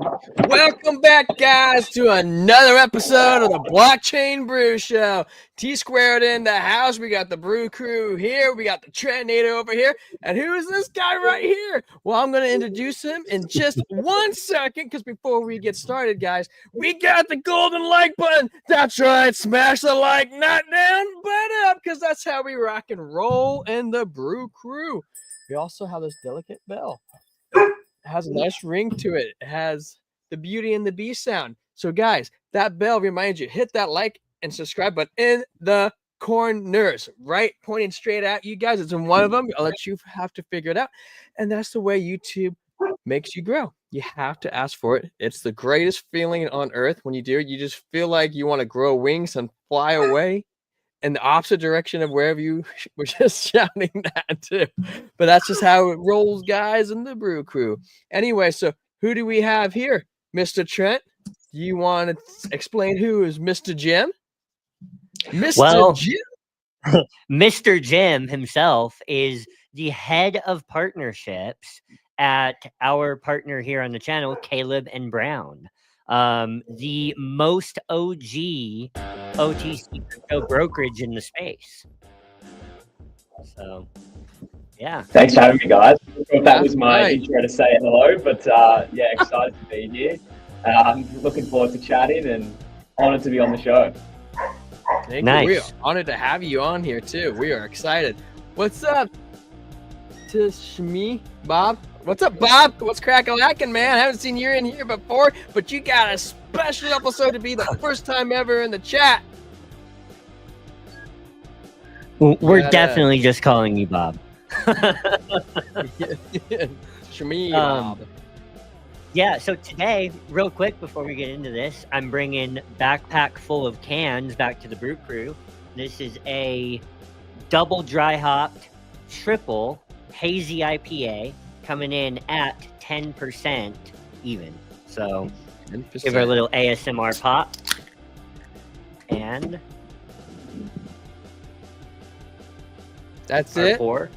Welcome back, guys, to another episode of the Blockchain Brew Show. T squared in the house. We got the Brew Crew here. We got the Trendnator over here. And who is this guy right here? Well, I'm going to introduce him in just 1 second, because before we get started, guys, we got the golden like button. That's right. Smash the like, not down, but up, because that's how we rock and roll in the Brew Crew. We also have this delicate bell. It has a nice ring to it. It has the Beauty and the Beast sound. So guys, that bell reminds you, hit that like and subscribe button in the corners, right? Pointing straight at you guys. It's in one of them. I'll let you have to figure it out. And that's the way YouTube makes you grow. You have to ask for it. It's the greatest feeling on earth when you do it. You just feel like you want to grow wings and fly away in the opposite direction of wherever you were just shouting that to. But that's just how it rolls, guys, in the Brew Crew. Anyway, so who do we have here? Mr. Trent, do you want to explain who is Mr. Jim? Jim? Mr. Jim himself is the head of partnerships at our partner here on the channel, Caleb and Brown. The most OG OTC crypto brokerage in the space. So, yeah. Thanks for having me, guys. I don't know if that was my intro to say hello, but yeah, excited to be here. I'm looking forward to chatting and honored to be on the show. Thank you. We are honored to have you on here too. We are excited. What's up, Tishmi, Bob? What's up, Bob? What's crackin', man? I haven't seen you in here before, but you got a special episode to be the first time ever in the chat. We're definitely just calling you Bob. Shmi, Bob. Yeah, so today, real quick before we get into this, I'm bringing backpack full of cans back to the Brew Crew. This is a double dry hopped, triple hazy IPA coming in at 10% even. So 10%. Give her a little ASMR pop. And that's it. Pour.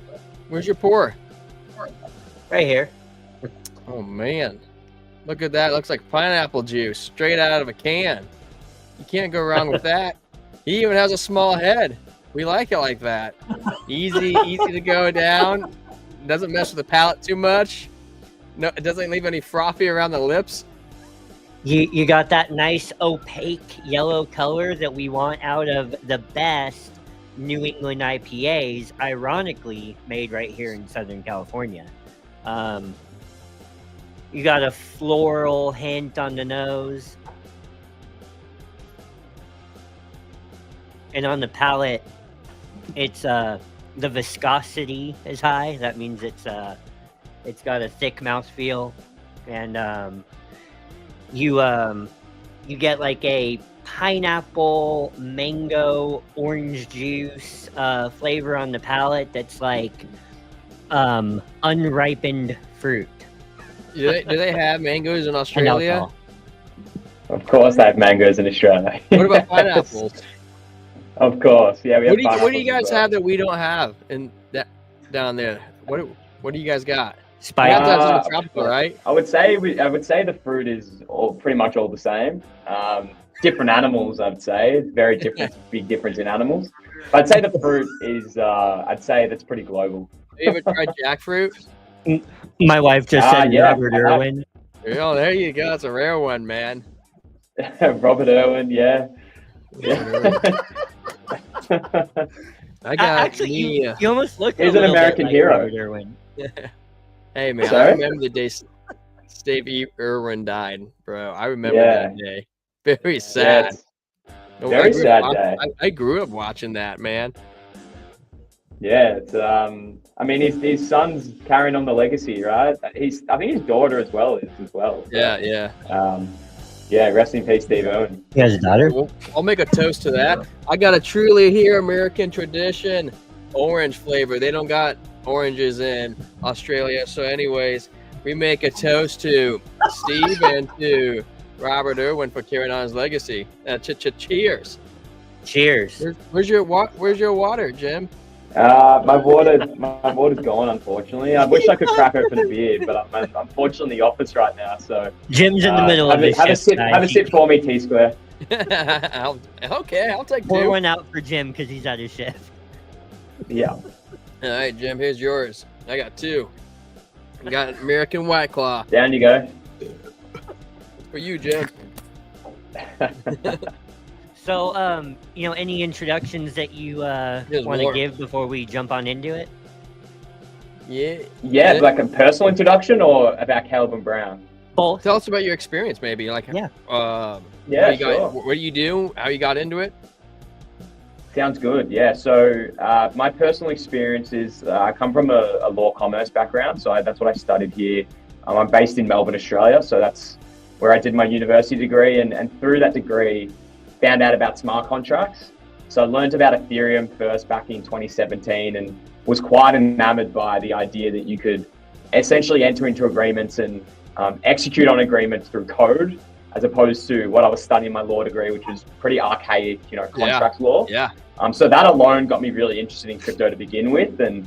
Where's your pour? Right here. Oh man, look at that. Looks like pineapple juice straight out of a can. You can't go wrong with that. He even has a small head. We like it like that. Easy to go down. Doesn't mess with the palate too much. No, it doesn't leave any frothy around the lips. You got that nice opaque yellow color that we want out of the best New England IPAs, ironically made right here in Southern California. You got a floral hint on the nose. And on the palate, it's the viscosity is high. That means it's got a thick mouthfeel, and you get like a pineapple, mango, orange juice flavor on the palate that's like unripened fruit. Do they have mangoes in Australia? Of course they have mangoes in Australia. What about pineapples? Of course, yeah. We have pineapples. What do you guys have that we don't have in that down there? What do you guys got? Spicy. Tropical, right? I would say the fruit is pretty much all the same. Different animals, I'd say. Very different, big difference in animals. But I'd say the fruit is, I'd say that's pretty global. Have you ever tried jackfruit? My wife just said Robert Irwin. Oh, there you go. That's a rare one, man. Robert Irwin, yeah. I got actually, you almost look. He's an American hero. Hey man, I remember the day Steve Irwin died, bro. I remember that day. Very sad. Yeah, very sad day. I grew up watching that, man. Yeah, it's I mean, his son's carrying on the legacy, right? I think his daughter as well is as well. Yeah. Yeah, rest in peace, Steve Irwin. He has a daughter? I'll make a toast to that. I got a truly here American tradition orange flavor. They don't got oranges in Australia. So anyways, we make a toast to Steve and to Robert Irwin for carrying on his legacy. Cheers. Cheers. Where's your water, Jim? My water's gone, unfortunately. I wish I could crack open a beer, but I'm unfortunately in the office right now. So Jim's in the middle of his have a shift, sip. guys. Have a sip for me, T Square. Okay, I'll take Pour 2. one out for Jim because he's at his shift. Yeah. All right, Jim, here's yours. I got 2. I got American White Claw. Down you go. For you, Jim. So, any introductions that you There's want to more. give before we jump on into it? Yeah, like a personal introduction or about Calvin Brown? Both. Tell us about your experience, maybe. Like, Yeah. Yeah, what do you do? How you got into it? Sounds good. Yeah. So my personal experience is I come from a law commerce background, so that's what I studied here. I'm based in Melbourne, Australia, so that's where I did my university degree, and through that degree, found out about smart contracts. So I learned about Ethereum first back in 2017, and was quite enamored by the idea that you could essentially enter into agreements and execute on agreements through code, as opposed to what I was studying in my law degree, which was pretty archaic, contract law. Yeah. So that alone got me really interested in crypto to begin with, and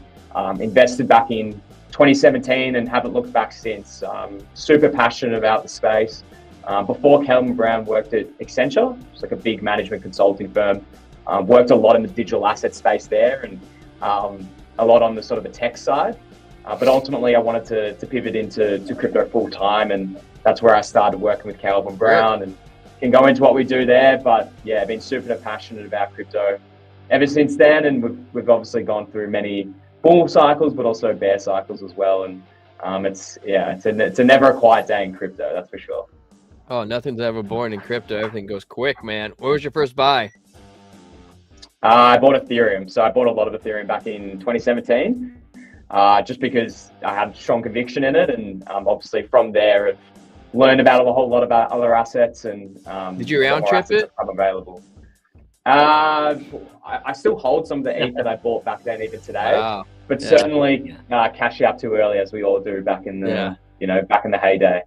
invested back in 2017 and haven't looked back since. Super passionate about the space. Before Calvin Brown, worked at Accenture, it's like a big management consulting firm. Worked a lot in the digital asset space there, and a lot on the sort of the tech side. But ultimately, I wanted to pivot into crypto full time, and that's where I started working with Calvin Brown, and can go into what we do there. But yeah, I've been super passionate about crypto ever since then, and we've obviously gone through many bull cycles, but also bear cycles as well. And it's a never a quiet day in crypto, that's for sure. Oh, nothing's ever boring in crypto. Everything goes quick, man. What was your first buy? I bought Ethereum. So I bought a lot of Ethereum back in 2017, just because I had strong conviction in it. And obviously from there, I've learned about a whole lot about other assets. And did you round trip it? I'm available. I still hold some of the ETH that I bought back then, even today. Wow. But certainly cash out too early, as we all do back in the back in the heyday.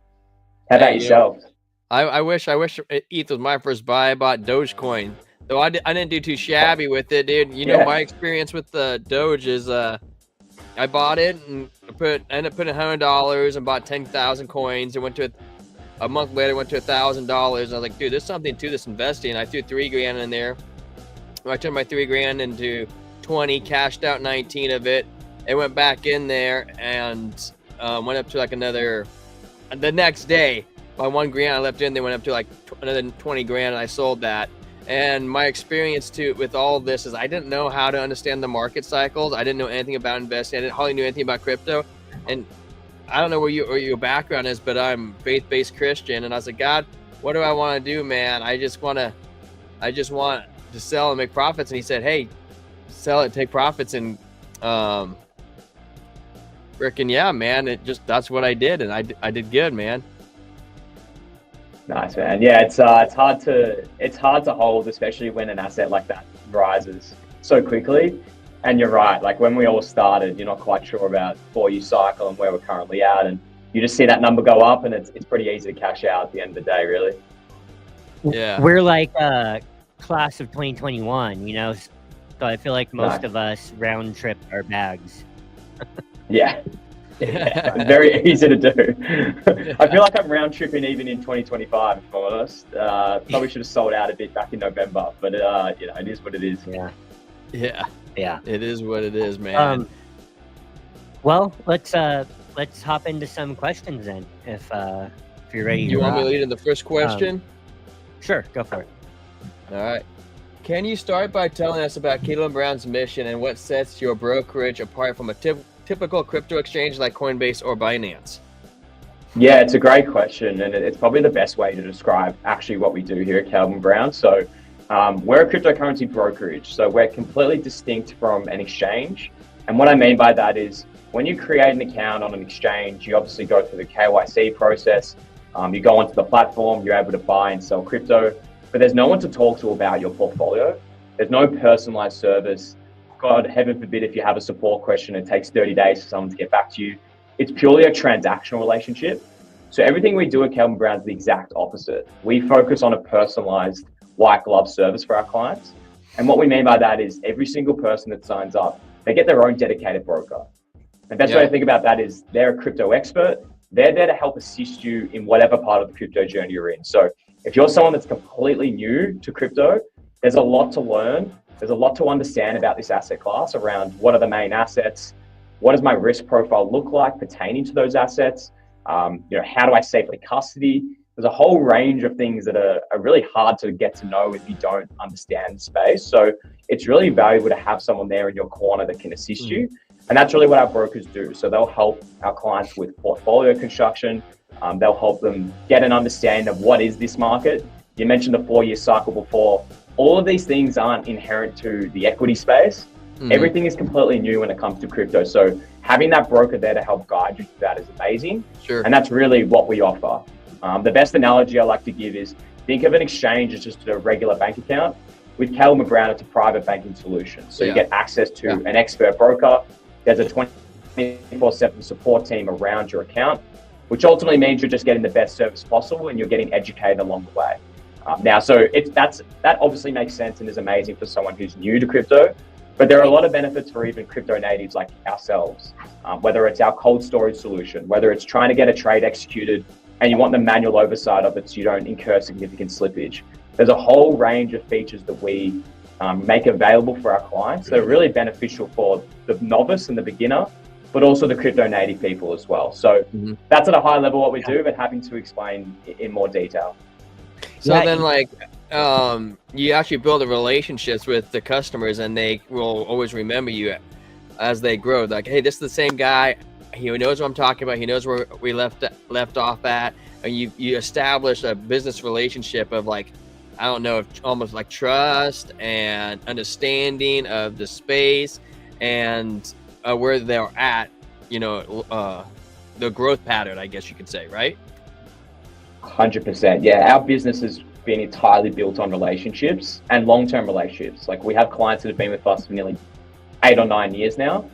How about yourself? I wish ETH was my first buy. I bought Dogecoin, though I didn't do too shabby with it, dude. My experience with the Doge is I bought it and ended up putting $100 and bought 10,000 coins. It went to a month later, went to $1,000. I was like, dude, there's something to this investing. I threw $3,000 in there. I turned my $3,000 into 20, cashed out 19 of it. It went back in there and went up to like another. The next day, my $1,000 I left in, they went up to like another 20 grand, and I sold that. And my experience with all of this is I didn't know how to understand the market cycles. I didn't know anything about investing. I didn't hardly knew anything about crypto. And I don't know where your background is, but I'm faith-based Christian, and I was like, God, what do I want to do, man? I just want to sell and make profits. And he said, hey, sell it, take profits, and freaking yeah, man. That's what I did, and I did good, man. Nice, man. Yeah, it's hard to hold, especially when an asset like that rises so quickly. And you're right, like when we all started, you're not quite sure about 4-year cycle and where we're currently at, and you just see that number go up, and it's pretty easy to cash out at the end of the day, really. Yeah, we're like class of 2021, so I feel like most of us round trip our bags. Yeah. Very easy to do. I feel like I'm round tripping even in 2025, if I'm honest. Probably should have sold out a bit back in November, but it is what it is. Yeah. It is what it is, man. Well, let's hop into some questions then, if you're ready. You want me to lead in the first question? Sure, go for it. All right. Can you start by telling us about Calvin Brown's mission and what sets your brokerage apart from a typical crypto exchange like Coinbase or Binance? Yeah, it's a great question, and it's probably the best way to describe actually what we do here at Calvin Brown. So we're a cryptocurrency brokerage, so we're completely distinct from an exchange. And what I mean by that is when you create an account on an exchange, you obviously go through the KYC process. You go onto the platform, you're able to buy and sell crypto, but there's no one to talk to about your portfolio. There's no personalized service. God, heaven forbid, if you have a support question, it takes 30 days for someone to get back to you. It's purely a transactional relationship. So everything we do at Calvin Brown is the exact opposite. We focus on a personalized white glove service for our clients. And what we mean by that is every single person that signs up they get their own dedicated broker. The best way to think about that is they're a crypto expert. They're there to help assist you in whatever part of the crypto journey you're in. So if you're someone that's completely new to crypto, there's a lot to learn. There's a lot to understand about this asset class around what are the main assets, what does my risk profile look like pertaining to those assets, how do I safely custody? There's a whole range of things that are really hard to get to know if you don't understand the space. So it's really valuable to have someone there in your corner that can assist you. And that's really what our brokers do. So they'll help our clients with portfolio construction. They'll help them get an understanding of what is this market. You mentioned the 4-year cycle before. All of these things aren't inherent to the equity space. Everything is completely new when it comes to crypto. So having that broker there to help guide you through that is amazing. Sure. And that's really what we offer. The best analogy I like to give is think of an exchange as just a regular bank account. With Caleb Brown, it's a private banking solution. So you get access to an expert broker. There's a 24/7 support team around your account, which ultimately means you're just getting the best service possible and you're getting educated along the way. That obviously makes sense and is amazing for someone who's new to crypto, but there are a lot of benefits for even crypto natives like ourselves, whether it's our cold storage solution, whether it's trying to get a trade executed and you want the manual oversight of it so you don't incur significant slippage. There's a whole range of features that we make available for our clients that are really beneficial for the novice and the beginner, but also the crypto native people as well. So that's at a high level what we do, but happy to explain in more detail. So then you actually build the relationships with the customers and they will always remember you as they grow. Like, hey, this is the same guy. He knows what I'm talking about. He knows where we left off at. And you establish a business relationship of almost like trust and understanding of the space and where they're at, the growth pattern, I guess you could say, right? 100%. Yeah, our business has been entirely built on relationships and long-term relationships. Like we have clients that have been with us for nearly 8 or 9 years now.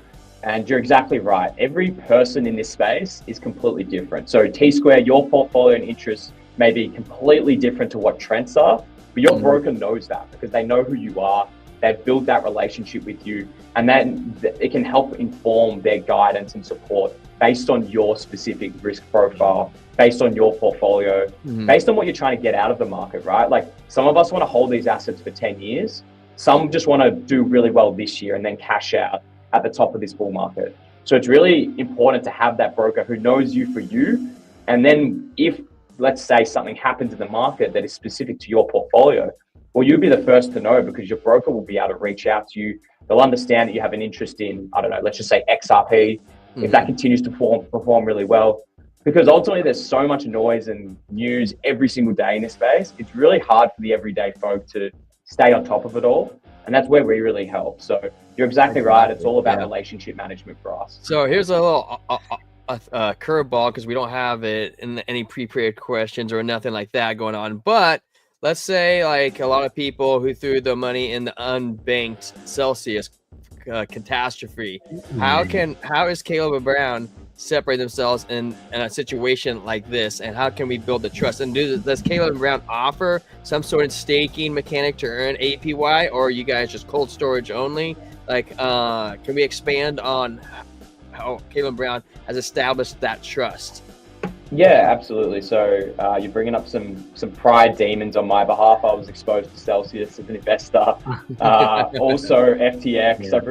And you're exactly right. Every person in this space is completely different. So T-Square, your portfolio and interests may be completely different to what Trent's are, but your broker knows that because they know who you are. They've built that relationship with you, and then it can help inform their guidance and support based on your specific risk profile, based on your portfolio, based on what you're trying to get out of the market, right? Like some of us want to hold these assets for 10 years. Some just want to do really well this year and then cash out at the top of this bull market. So it's really important to have that broker who knows you for you. And then if, let's say, something happens in the market that is specific to your portfolio, well, you'll be the first to know because your broker will be able to reach out to you. They'll understand that you have an interest in, I don't know, let's just say XRP, if that continues to perform really well. Because ultimately there's so much noise and news every single day in this space. It's really hard for the everyday folk to stay on top of it all. And that's where we really help. So you're exactly right. It's all about relationship management for us. So here's a little curveball because we don't have it in any pre-prepared questions or nothing like that going on. But let's say like a lot of people who threw the money in the unbanked Celsius catastrophe. How is Caleb Brown separate themselves in a situation like this, and how can we build the trust? And does Caleb Brown offer some sort of staking mechanic to earn APY, or are you guys just cold storage only? Like, can we expand on how Caleb Brown has established that trust? Yeah, absolutely. So you're bringing up some pride demons on my behalf. I was exposed to Celsius as an investor, also FTX. I've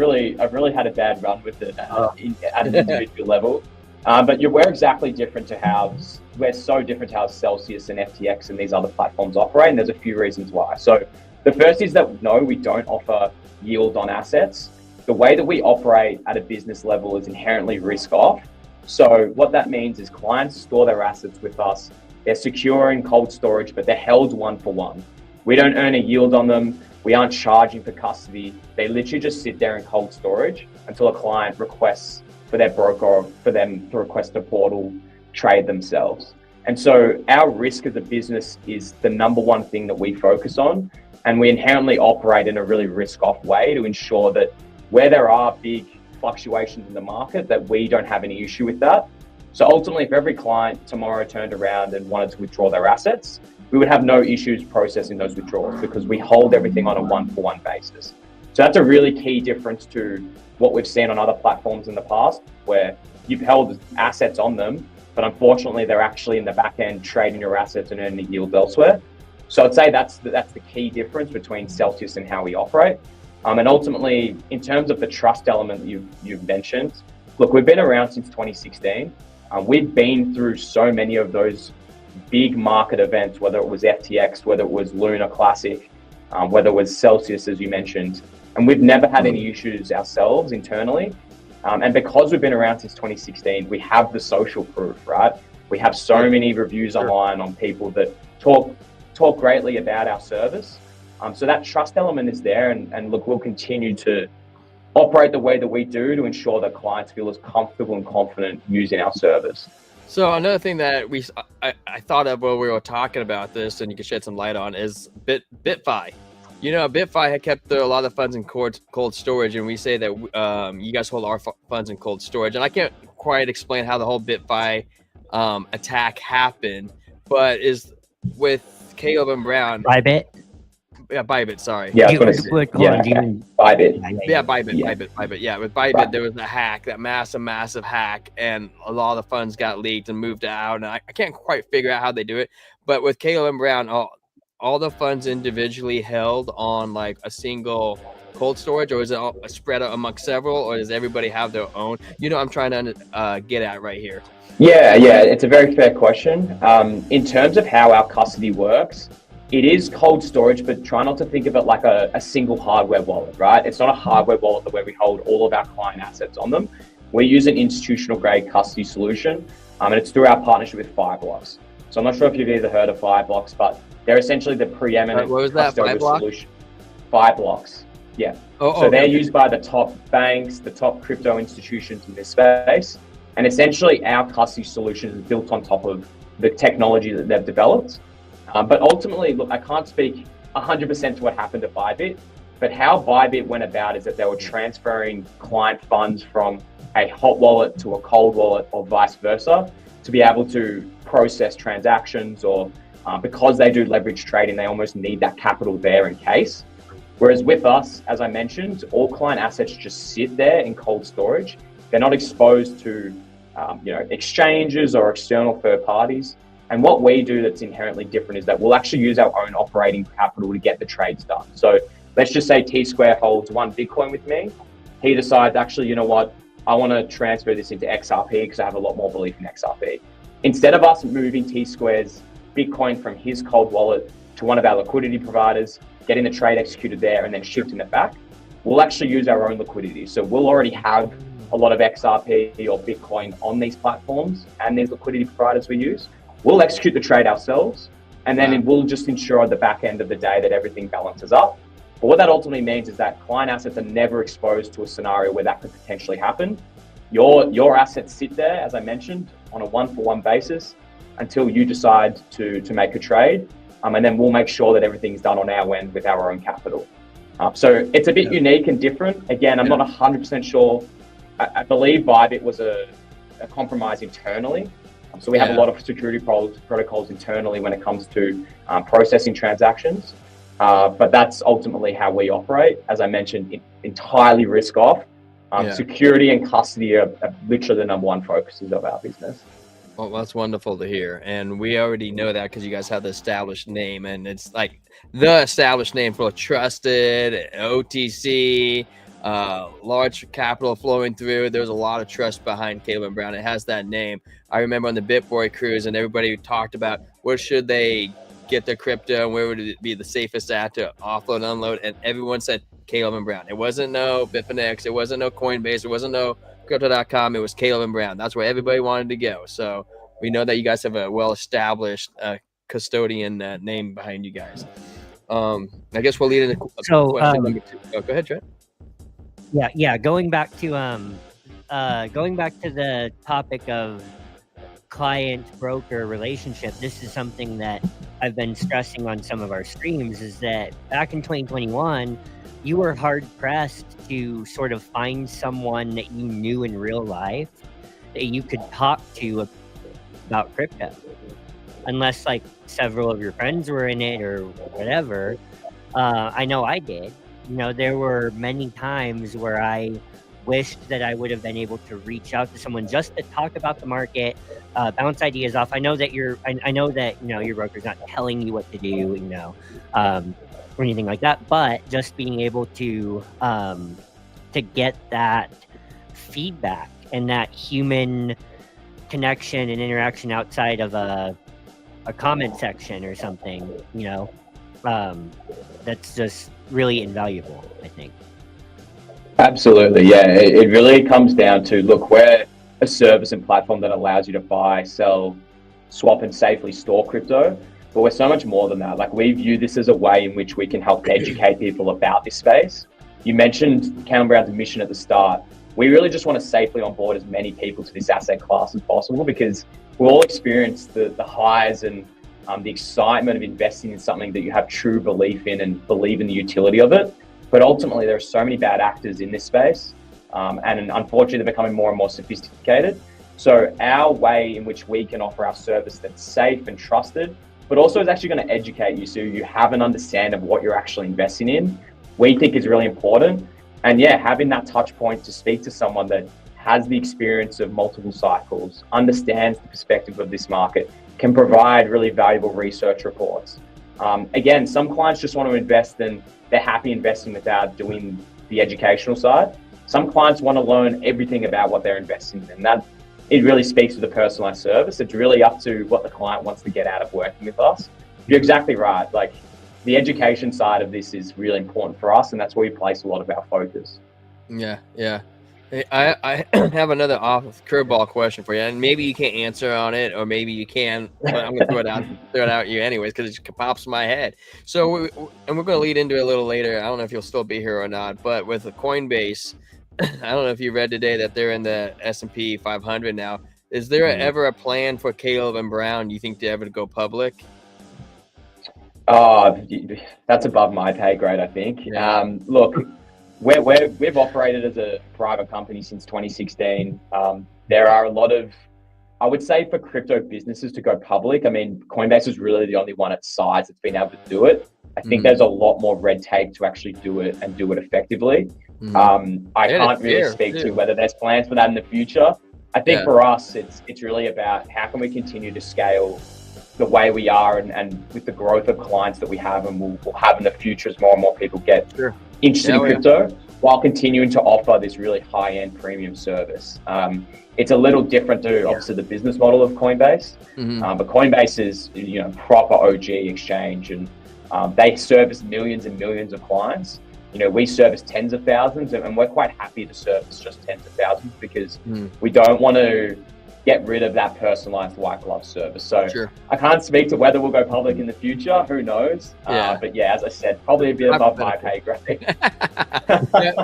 really had a bad run with it at an individual level. But we're exactly different to how Celsius and FTX and these other platforms operate, and there's a few reasons why. So the first is that no, we don't offer yield on assets. The way that we operate at a business level is inherently risk off. So what that means is clients store their assets with us. They're secure in cold storage, but they're held 1-for-1. We don't earn a yield on them. We aren't charging for custody. They literally just sit there in cold storage until a client requests for their broker or for them to request a portal trade themselves. And so our risk as a business is the number one thing that we focus on. And we inherently operate in a really risk-off way to ensure that where there are big fluctuations in the market, that we don't have any issue with that. So ultimately, if every client tomorrow turned around and wanted to withdraw their assets, we would have no issues processing those withdrawals because we hold everything on a 1-for-1 basis. So that's a really key difference to what we've seen on other platforms in the past, where you've held assets on them, but unfortunately they're actually in the back end trading your assets and earning yield elsewhere. So I'd say that's the key difference between Celsius and how we operate. And ultimately, in terms of the trust element that you've mentioned, look, we've been around since 2016. We've been through so many of those big market events, whether it was FTX, whether it was Lunar Classic, whether it was Celsius, as you mentioned, and we've never had any issues ourselves internally. And because we've been around since 2016, we have the social proof, right? We have so many reviews online on people that talk greatly about our service. So that trust element is there, and look, we'll continue to operate the way that we do to ensure that clients feel as comfortable and confident using our service. So another thing that I thought of while we were talking about this, and you can shed some light on, is BitFi. You know, BitFi had kept a lot of funds in cold storage, and we say that you guys hold our funds in cold storage. And I can't quite explain how the whole BitFi attack happened, but is with Caleb and Brown. Bybit? Yeah, Bybit, sorry. Yeah, Bybit. Yeah, Bybit. Yeah, with Bybit, there was a hack, that massive hack, and a lot of funds got leaked and moved out. And I can't quite figure out how they do it. But with Caleb and Brown, all the funds individually held on like a single cold storage, or is it all spread out amongst several, or does everybody have their own? You know, I'm trying to get at right here. Yeah, it's a very fair question. In terms of how our custody works, it is cold storage, but try not to think of it like a single hardware wallet, right? It's not a hardware wallet where we hold all of our client assets on them. We use an institutional grade custody solution, and it's through our partnership with Fireblocks. So I'm not sure if you've either heard of Fireblocks, but they're essentially the preeminent custodial solution. Fireblocks, yeah. So they're used by the top banks, the top crypto institutions in this space, and essentially our custody solution is built on top of the technology that they've developed. But ultimately, look, I can't speak 100% to what happened at Bybit, but how Bybit went about is that they were transferring client funds from a hot wallet to a cold wallet or vice versa to be able to process transactions, or because they do leverage trading, they almost need that capital there in case. Whereas with us, as I mentioned, all client assets just sit there in cold storage. They're not exposed to exchanges or external third parties. And what we do that's inherently different is that we'll actually use our own operating capital to get the trades done. So let's just say T-Square holds 1 Bitcoin with me. He decides, actually, you know what? I want to transfer this into XRP because I have a lot more belief in XRP. Instead of us moving T-Square's Bitcoin from his cold wallet to one of our liquidity providers, getting the trade executed there and then shifting it back, we'll actually use our own liquidity. So we'll already have a lot of XRP or Bitcoin on these platforms and these liquidity providers we use. We'll execute the trade ourselves, and then we'll just ensure at the back end of the day that everything balances up. But what that ultimately means is that client assets are never exposed to a scenario where that could potentially happen. Your assets sit there, as I mentioned, on a one-for-one basis until you decide to make a trade, and then we'll make sure that everything's done on our end with our own capital. So it's a bit unique and different. Again, I'm not 100% sure. I believe Bybit was a compromise internally. So we have a lot of security protocols internally when it comes to processing transactions. But that's ultimately how we operate. As I mentioned, entirely risk off. Security and custody are literally the number one focuses of our business. Well, that's wonderful to hear. And we already know that because you guys have the established name, and it's like the established name for trusted, OTC, large capital flowing through. There's a lot of trust behind Caleb and Brown. It has that name. I remember on the BitBoy cruise, and everybody talked about where should they get their crypto and where would it be the safest at to offload and unload, and everyone said Caleb and Brown. It wasn't no Bitfinex, it wasn't no Coinbase, it wasn't no crypto.com, it was Caleb and Brown. That's where everybody wanted to go. So we know that you guys have a well-established custodian name behind you guys. I guess we'll lead into question number 2. Oh, go ahead, Trent. Yeah. Going back to the topic of client-broker relationship, this is something that I've been stressing on some of our streams, is that back in 2021, you were hard-pressed to sort of find someone that you knew in real life that you could talk to about crypto. Unless, like, several of your friends were in it or whatever. I know I did. You know, there were many times where I wished that I would have been able to reach out to someone just to talk about the market, bounce ideas off. I know that I know that, you know, your broker's not telling you what to do, you know, or anything like that, but just being able to get that feedback and that human connection and interaction outside of a comment section or something, you know, that's just really invaluable, I think. Absolutely, yeah. It really comes down to, look, we're a service and platform that allows you to buy, sell, swap, and safely store crypto. But we're so much more than that. Like, we view this as a way in which we can help educate people about this space. You mentioned Callum Brown's mission at the start. We really just want to safely onboard as many people to this asset class as possible, because we all experience the highs and the excitement of investing in something that you have true belief in and believe in the utility of it. But ultimately, there are so many bad actors in this space, and unfortunately, they're becoming more and more sophisticated. So our way in which we can offer our service that's safe and trusted, but also is actually going to educate you so you have an understanding of what you're actually investing in, we think is really important. And yeah, having that touch point to speak to someone that has the experience of multiple cycles, understands the perspective of this market, can provide really valuable research reports. Again, some clients just want to invest and they're happy investing without doing the educational side. Some clients want to learn everything about what they're investing in, and that it really speaks to the personalized service. It's really up to what the client wants to get out of working with us. You're exactly right. Like, the education side of this is really important for us, and that's where we place a lot of our focus. Yeah, yeah. Hey, I have another off curveball question for you, and maybe you can't answer on it, or maybe you can, but I'm gonna throw it out at you anyways because it pops in my head. So, we're gonna lead into it a little later. I don't know if you'll still be here or not, but with the Coinbase, I don't know if you read today that they're in the S&P 500 now. Is there ever a plan for Caleb and Brown, you think, to ever go public? That's above my pay grade, I think. Yeah. Look, we've operated as a private company since 2016. There are a lot of, I would say, for crypto businesses to go public, I mean, Coinbase is really the only one its size that's been able to do it. I think there's a lot more red tape to actually do it and do it effectively. I can't really speak to whether there's plans for that in the future. I think for us, it's really about how can we continue to scale the way we are and with the growth of clients that we have and we'll have in the future as more and more people get interested in crypto, while continuing to offer this really high-end premium service. It's a little different to obviously the business model of Coinbase, but Coinbase is, you know, proper OG exchange, and they service millions and millions of clients. You know, we service tens of thousands, and we're quite happy to service just tens of thousands because we don't want to get rid of that personalized white glove service. So I can't speak to whether we'll go public in the future. Who knows? But yeah, as I said, probably a bit above my pay grade.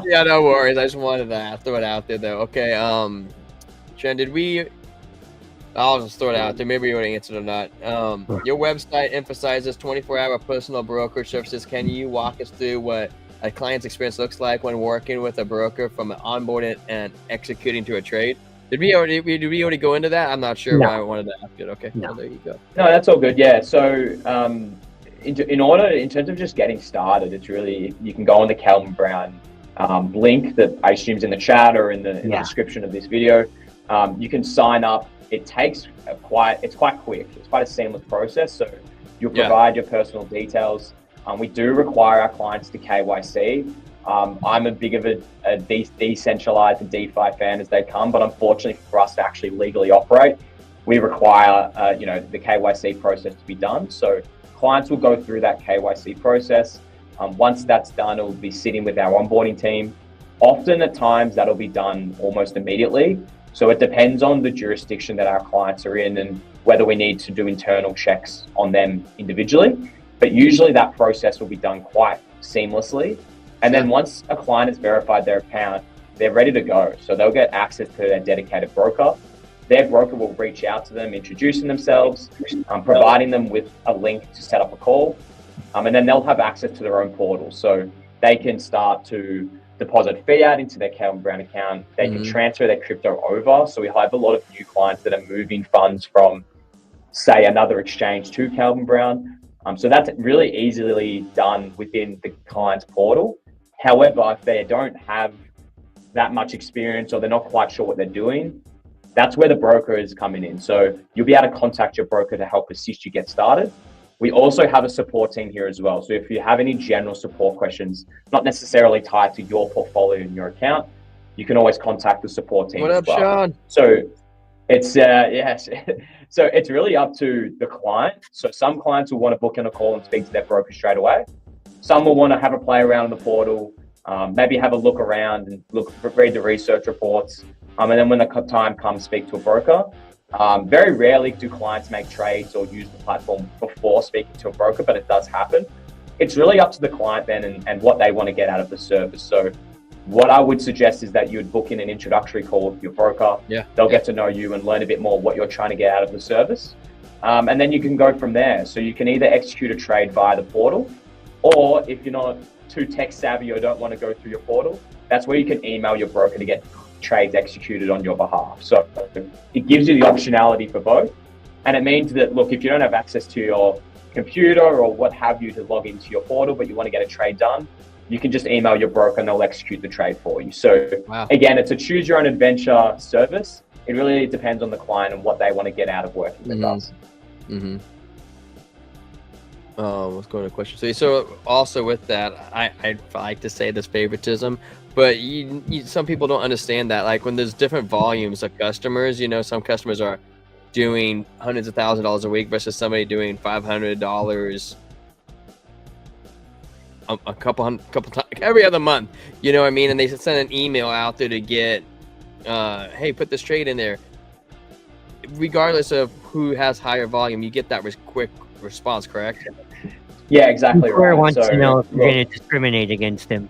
yeah, no worries. I just wanted to throw it out there, though. Okay, Jen, I'll just throw it out there. Maybe you want to answer it or not. Your website emphasizes 24-hour personal brokerage services. Can you walk us through what a client's experience looks like when working with a broker from onboarding and executing to a trade? Did we already go into that? I'm not sure why I wanted to ask it. Okay, well, there you go. No, that's all good. Yeah. So, in terms of just getting started, it's really, you can go on the Calvin Brown link that I assume is in the chat or in the description of this video. You can sign up. It takes it's quite quick. It's quite a seamless process. So you'll provide your personal details. We do require our clients to KYC. I'm a big of a decentralized and DeFi fan as they come, but unfortunately for us to actually legally operate, we require the KYC process to be done. So clients will go through that KYC process. Once that's done, it will be sitting with our onboarding team. Often at times that'll be done almost immediately. So it depends on the jurisdiction that our clients are in and whether we need to do internal checks on them individually. But usually that process will be done quite seamlessly. And then once a client has verified their account, they're ready to go. So they'll get access to their dedicated broker. Their broker will reach out to them, introducing themselves, providing them with a link to set up a call. And then they'll have access to their own portal. So they can start to deposit fiat into their Calvin Brown account. They can transfer their crypto over. So we have a lot of new clients that are moving funds from, say, another exchange to Calvin Brown. So that's really easily done within the client's portal. However, if they don't have that much experience or they're not quite sure what they're doing, that's where the broker is coming in. So you'll be able to contact your broker to help assist you get started. We also have a support team here as well. So if you have any general support questions, not necessarily tied to your portfolio and your account, you can always contact the support team. What up, well. Sean? So it's yes. So it's really up to the client. So some clients will want to book in a call and speak to their broker straight away. Some will want to have a play around in the portal, maybe have a look around and read the research reports. And then when the time comes, speak to a broker. Very rarely do clients make trades or use the platform before speaking to a broker, but it does happen. It's really up to the client then and what they want to get out of the service. So what I would suggest is that you would book in an introductory call with your broker. Yeah. They'll get to know you and learn a bit more what you're trying to get out of the service. And then you can go from there. So you can either execute a trade via the portal, or if you're not too tech savvy or don't want to go through your portal, that's where you can email your broker to get trades executed on your behalf. So it gives you the optionality for both. And it means that, look, if you don't have access to your computer or what have you to log into your portal, but you want to get a trade done, you can just email your broker and they'll execute the trade for you. So Again, it's a choose your own adventure service. It really depends on the client and what they want to get out of working with us. Mm-hmm. Let's go to a question. So also with that, I like to say this favoritism, but some people don't understand that. Like when there's different volumes of customers, some customers are doing hundreds of thousands of dollars a week versus somebody doing $500 a couple times every other month. You know what I mean? And they send an email out there to get, hey, put this trade in there. Regardless of who has higher volume, you get that quick response, correct? Yeah, exactly. Right. Wants to know if you're going to discriminate against him.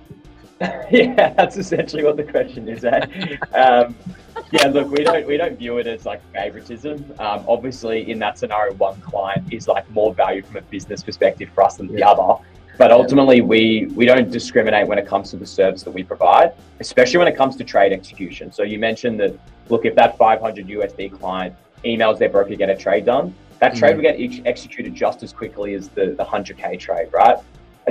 Yeah, that's essentially what the question is. Yeah, look, we don't view it as like favoritism. Obviously, in that scenario, one client is like more value from a business perspective for us than the other. But ultimately, we don't discriminate when it comes to the service that we provide, especially when it comes to trade execution. So you mentioned that, look, if that 500 USD client emails their broker to get a trade done, that trade will get executed just as quickly as the 100K trade, right?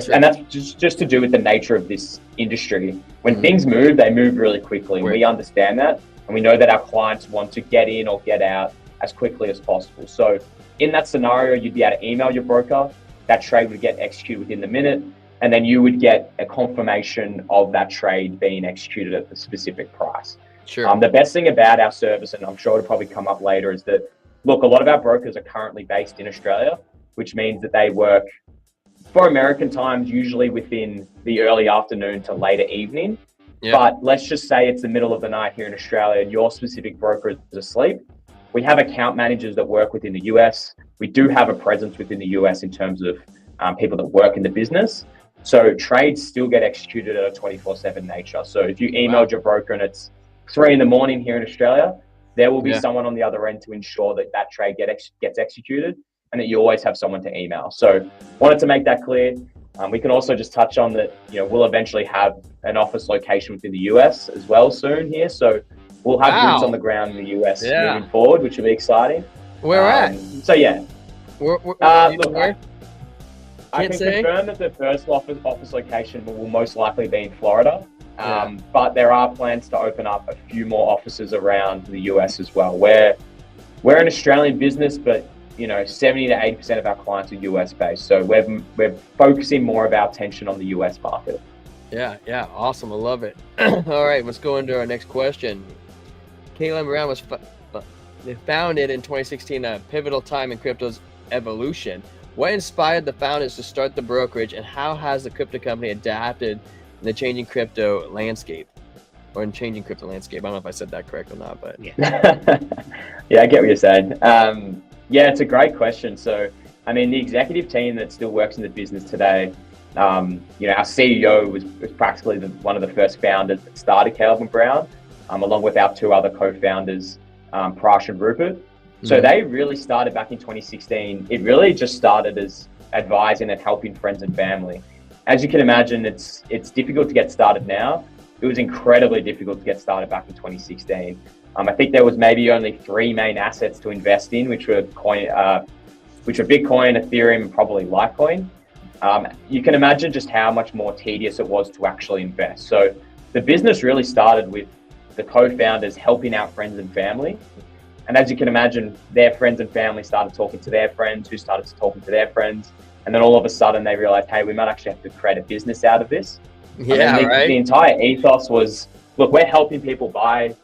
Sure. And that's just to do with the nature of this industry. When things move, they move really quickly. And we understand that. And we know that our clients want to get in or get out as quickly as possible. So in that scenario, you'd be able to email your broker. That trade would get executed within the minute. And then you would get a confirmation of that trade being executed at the specific price. Sure. The best thing about our service, and I'm sure it'll probably come up later, is that, look, a lot of our brokers are currently based in Australia, which means that they work for American times, usually within the early afternoon to later evening. Yep. But let's just say it's the middle of the night here in Australia and your specific broker is asleep. We have account managers that work within the US. We do have a presence within the US in terms of people that work in the business. So trades still get executed at a 24/7 nature. So if you emailed your broker and it's 3 a.m. here in Australia, there will be someone on the other end to ensure that that trade gets executed and that you always have someone to email. So wanted to make that clear. We can also just touch on that, we'll eventually have an office location within the US as well soon here. So we'll have boots on the ground in the US moving forward, which will be exciting. Where at? So yeah. Look, I can confirm that the first office location will most likely be in Florida. But there are plans to open up a few more offices around the US as well. We're an Australian business, but 70 to 80% of our clients are US based. So we're focusing more of our attention on the US market. Yeah, awesome. I love it. All right, let's go into our next question. KLM Brown was founded in 2016, a pivotal time in crypto's evolution. What inspired the founders to start the brokerage, and how has the crypto company adapted in the changing crypto landscape? Or in changing crypto landscape. I don't know if I said that correct or not, but yeah, I get what you're saying. Yeah, it's a great question. So, I mean, the executive team that still works in the business today, our CEO was practically one of the first founders that started KLM Brown, along with our 2 other co-founders, Prash and Rupert. So they really started back in 2016. It really just started as advising and helping friends and family. As you can imagine, it's difficult to get started now. It was incredibly difficult to get started back in 2016. I think there was maybe only 3 main assets to invest in, which were Bitcoin, Ethereum, and probably Litecoin. you can imagine just how much more tedious it was to actually invest. So the business really started with the co-founders helping out friends and family. And as you can imagine, their friends and family started talking to their friends, who started talking to their friends. And then all of a sudden they realized, hey, we might actually have to create a business out of this. Yeah, right. The entire ethos was, look, we're helping people buy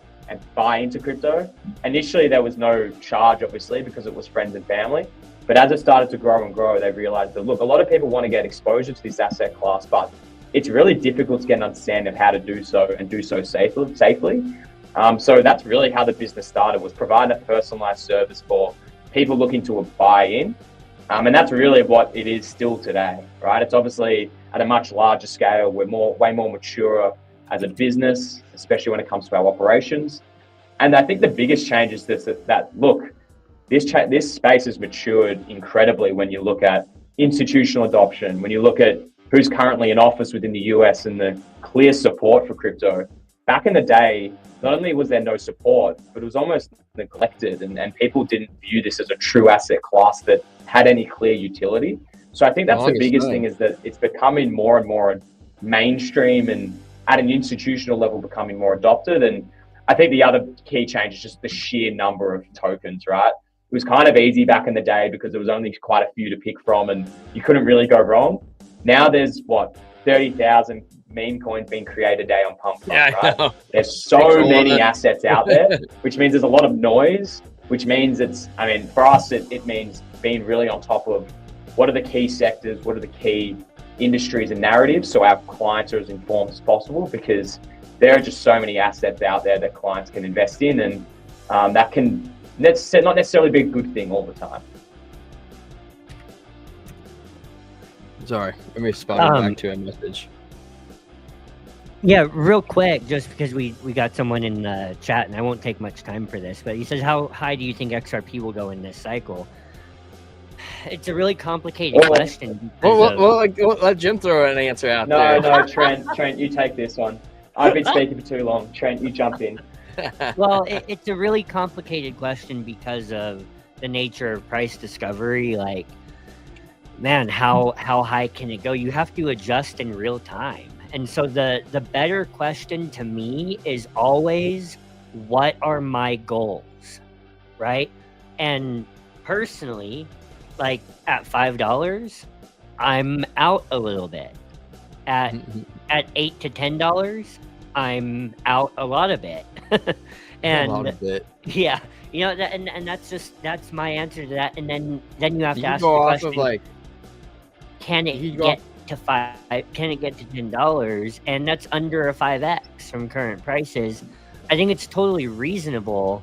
into crypto. Initially, there was no charge, obviously, because it was friends and family. But as it started to grow and grow, they realized that, look, a lot of people want to get exposure to this asset class, but it's really difficult to get an understanding of how to do so and do so safely. So that's really how the business started, was providing a personalized service for people looking to buy in. And that's really what it is still today, right? It's obviously at a much larger scale. We're way more mature as a business, especially when it comes to our operations. And I think the biggest change is that look, this space has matured incredibly when you look at institutional adoption, when you look at who's currently in office within the US and the clear support for crypto. Back in the day, not only was there no support, but it was almost neglected, and people didn't view this as a true asset class that had any clear utility. So I think that's the biggest thing, is that it's becoming more and more mainstream and at an institutional level becoming more adopted. And I think the other key change is just the sheer number of tokens, right? It was kind of easy back in the day because there was only quite a few to pick from and you couldn't really go wrong. Now there's 30,000 meme coins being created a day on Pump, yeah, right? There's so many assets out there, which means there's a lot of noise, which means for us, it means being really on top of what are the key sectors, what are the key industries and narratives, so our clients are as informed as possible, because there are just so many assets out there that clients can invest in, and that's not necessarily be a good thing all the time. Sorry, let me respond back to a message. Yeah, real quick, just because we got someone in the chat, and I won't take much time for this, but he says, how high do you think XRP will go in this cycle? It's a really complicated question. Let Jim throw an answer out there. No, Trent, you take this one. I've been speaking for too long. Trent, you jump in. Well, it's a really complicated question because of the nature of price discovery. Like, man, how high can it go? You have to adjust in real time. And so the better question to me is always, what are my goals, right? And personally, like at $5, I'm out a little bit. At $8 to $10, I'm out a lot of it. And a lot of it. Yeah, and that's my answer to that. And then you have to ask go the off question, of like, can it get to $5? Can it get to $10? And that's under a 5x from current prices. I think it's totally reasonable,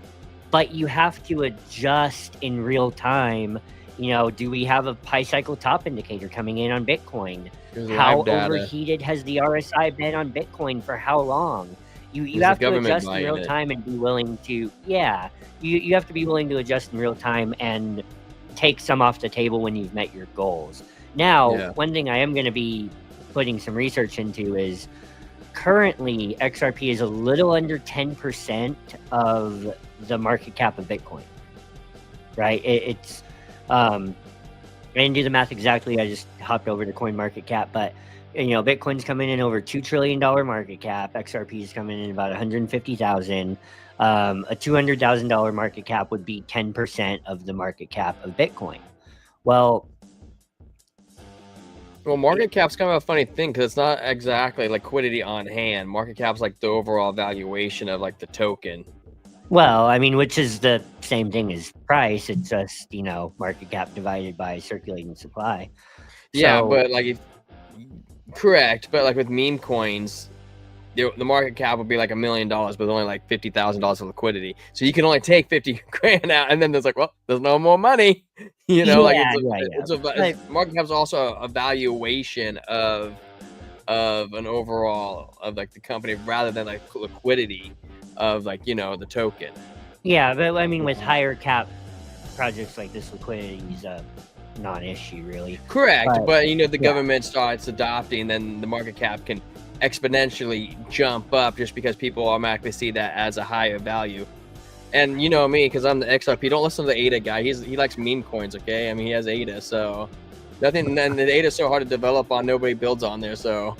but you have to adjust in real time. Do we have a high cycle top indicator coming in on Bitcoin? How overheated has the RSI been on Bitcoin for how long? You have to adjust in real time and be willing to, you have to be willing to adjust in real time and take some off the table when you've met your goals. Now, one thing I am going to be putting some research into is currently XRP is a little under 10% of the market cap of Bitcoin, right? It's I didn't do the math exactly. I just hopped over to CoinMarketCap, but Bitcoin's coming in over $2 trillion market cap. XRP is coming in about 150,000. A $200,000 market cap would be 10% of the market cap of Bitcoin. Well, market cap's kind of a funny thing because it's not exactly liquidity on hand. Market cap's like the overall valuation of like the token. Well, which is the same thing as price. It's just, market cap divided by circulating supply. Yeah, but correct. But like with meme coins, the market cap would be like $1 million, but only like $50,000 of liquidity. So you can only take 50 grand out, and then there's there's no more money. Market cap is also a valuation of an overall of like the company rather than like liquidity of the token. Yeah, but with higher cap projects like this, liquidity is a non-issue really. Correct, but the government starts adopting, then the market cap can exponentially jump up just because people automatically see that as a higher value. And me, because I'm the XRP, don't listen to the ADA guy. He likes meme coins, okay? He has ADA, so Nothing. And the data is so hard to develop on. Nobody builds on there. So,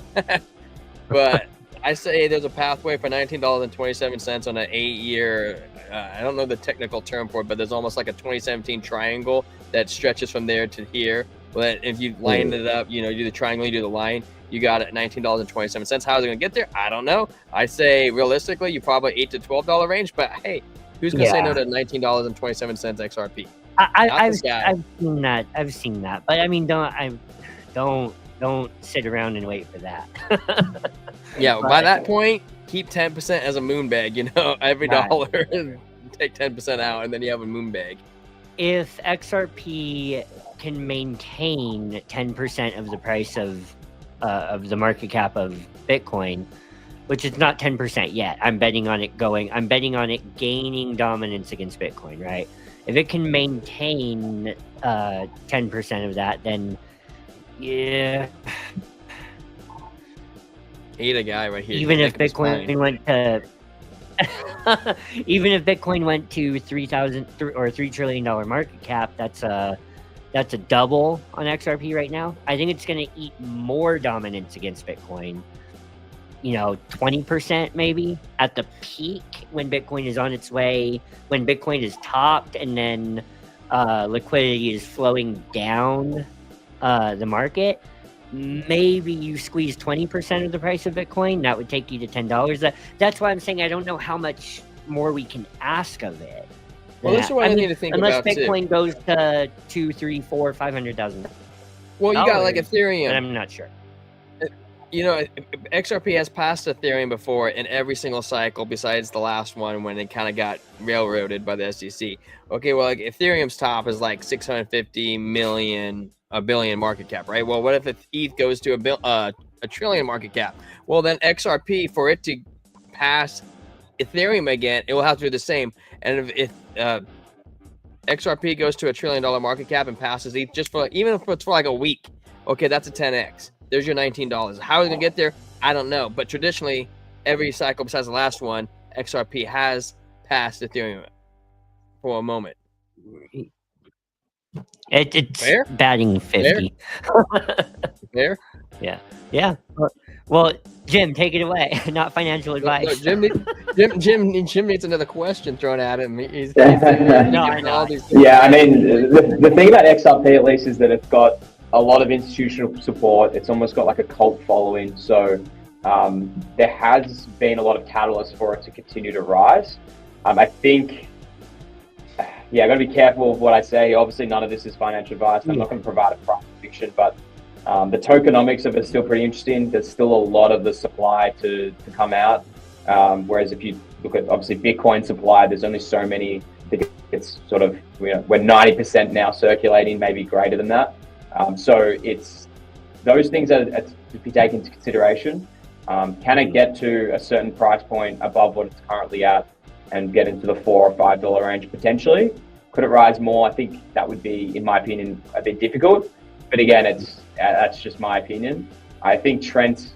but I say there's a pathway for $19.27 on an 8-year. I don't know the technical term for it, but there's almost like a 2017 triangle that stretches from there to here. But if you line it up, you do the triangle, you do the line, you got it at $19.27. How is it going to get there? I don't know. I say realistically, you probably $8 to $12 range. But hey, who's going to say no to $19.27 XRP? I've seen that. I've seen that. But I mean, don't sit around and wait for that. Yeah, by that point, keep 10% as a moon bag. Every dollar, take 10% out, and then you have a moon bag. If XRP can maintain 10% of the price of the market cap of Bitcoin, which is not 10% yet, I'm betting on it gaining dominance against Bitcoin, right? If it can maintain 10% of that, then yeah. Hate a guy right here. Even if Bitcoin went to even if Bitcoin went to 3,000 or $3 trillion market cap, that's a double on XRP right now. I think it's going to eat more dominance against Bitcoin. 20% maybe at the peak when Bitcoin is on its way, when Bitcoin is topped, and then liquidity is flowing down the market. Maybe you squeeze 20% of the price of Bitcoin. That would take you to $10. That's why I'm saying I don't know how much more we can ask of it. Well, this is what I need to think unless about Bitcoin too. goes to 2, 3, 4, $500,000. Well, you got like Ethereum. But I'm not sure. XRP has passed Ethereum before in every single cycle besides the last one when it kind of got railroaded by the SEC. Okay, well, like Ethereum's top is like 650 million, a billion market cap, right? Well, what if ETH goes to a trillion market cap? Well, then XRP, for it to pass Ethereum again, it will have to do the same. And if XRP goes to $1 trillion market cap and passes ETH just for even if it's for like a week, okay, that's a 10x. There's your $19. How is it gonna get there? I don't know. But traditionally, every cycle besides the last one, XRP has passed Ethereum for a moment. It's Fair? batting 50. Fair? Yeah. Well, Jim, take it away. Not financial advice. No, Jim needs another question thrown at him. He's No, I know. Yeah, I mean, the thing about XRP at least is that it's got a lot of institutional support. It's almost got like a cult following. So there has been a lot of catalysts for it to continue to rise. I think, I got to be careful of what I say. Obviously, none of this is financial advice. I'm not going to provide a price prediction, but the tokenomics of it is still pretty interesting. There's still a lot of the supply to come out. Whereas if you look at obviously Bitcoin supply, there's only so many. I think it's sort of, we're 90% now circulating, maybe greater than that. So it's those things are to be taken into consideration. Can it get to a certain price point above what it's currently at and get into the $4 or $5 range potentially? Could it rise more? I think that would be, in my opinion, a bit difficult. But again, that's just my opinion. I think Trent's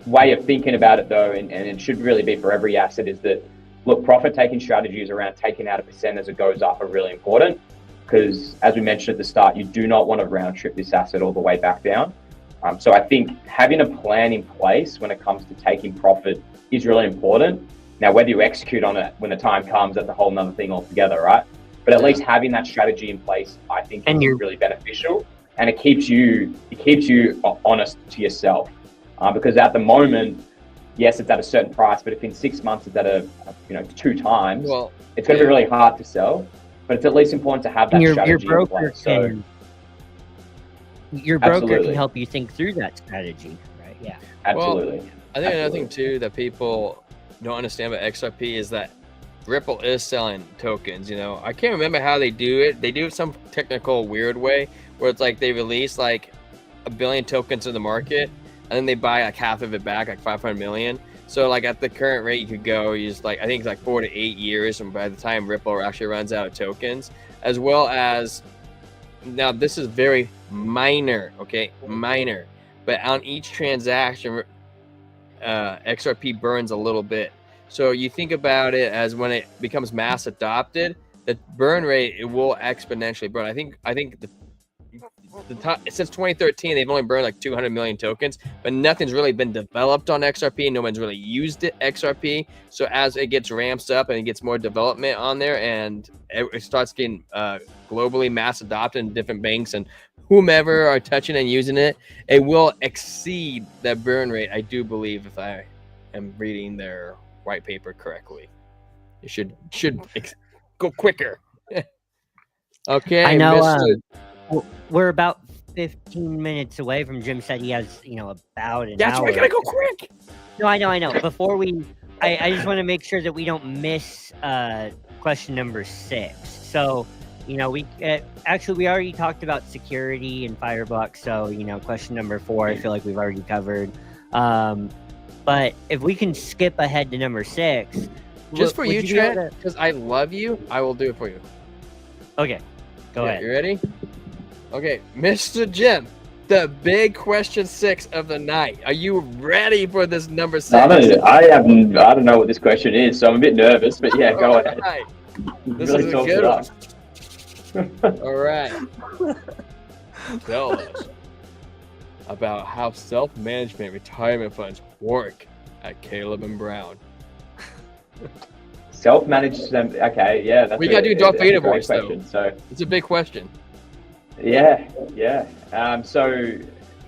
way of thinking about it, though, and it should really be for every asset, is that, look, profit-taking strategies around taking out a percent as it goes up are really important. Because as we mentioned at the start, you do not want to round trip this asset all the way back down. So I think having a plan in place when it comes to taking profit is really important. Now, whether you execute on it when the time comes, that's a whole nother thing altogether, right? But at least having that strategy in place, I think, is really beneficial, and it keeps you honest to yourself. Because at the moment, yes, it's at a certain price, but if in 6 months it's at 2 times, it's going to be really hard to sell. But it's at least important to have that strategy in place. Your broker can help you think through that strategy, right? Yeah, absolutely. Well, I think another thing too that people don't understand about XRP is that Ripple is selling tokens. I can't remember how they do it. They do it some technical weird way where it's like they release like 1 billion tokens in the market and then they buy like half of it back, like 500 million. So like at the current rate, you could go use like, I think it's like 4 to 8 years. And by the time Ripple actually runs out of tokens, as well as, now this is very minor, okay? Minor. But on each transaction, XRP burns a little bit. So you think about it as when it becomes mass adopted, the burn rate, it will exponentially burn. I think since 2013, they've only burned like 200 million tokens, but nothing's really been developed on XRP. No one's really used it, XRP. So as it gets ramps up and it gets more development on there, and it starts getting globally mass adopted in different banks and whomever are touching and using it, it will exceed that burn rate. I do believe, if I am reading their white paper correctly, it should go quicker. Okay, I know. Mr. We're about 15 minutes away from Jim said he has, about an That's hour. why I gotta go quick. No, I know. Before I just want to make sure that we don't miss question number 6. So, we already talked about security and Fireblocks. So, question number 4, I feel like we've already covered. But if we can skip ahead to number 6, just for you, Trent, because I love you, I will do it for you. Okay, go ahead. You ready? Okay, Mr. Jim, the big question 6 of the night. Are you ready for this number 6? I don't know what this question is, so I'm a bit nervous. But yeah, go ahead. Right. This Really is a good one. All right. Tell us about how self-management retirement funds work at Caleb and Brown. Self-managed. Okay, yeah. That's We gotta do Darth Vader voice question, though. So it's a big question. Yeah. So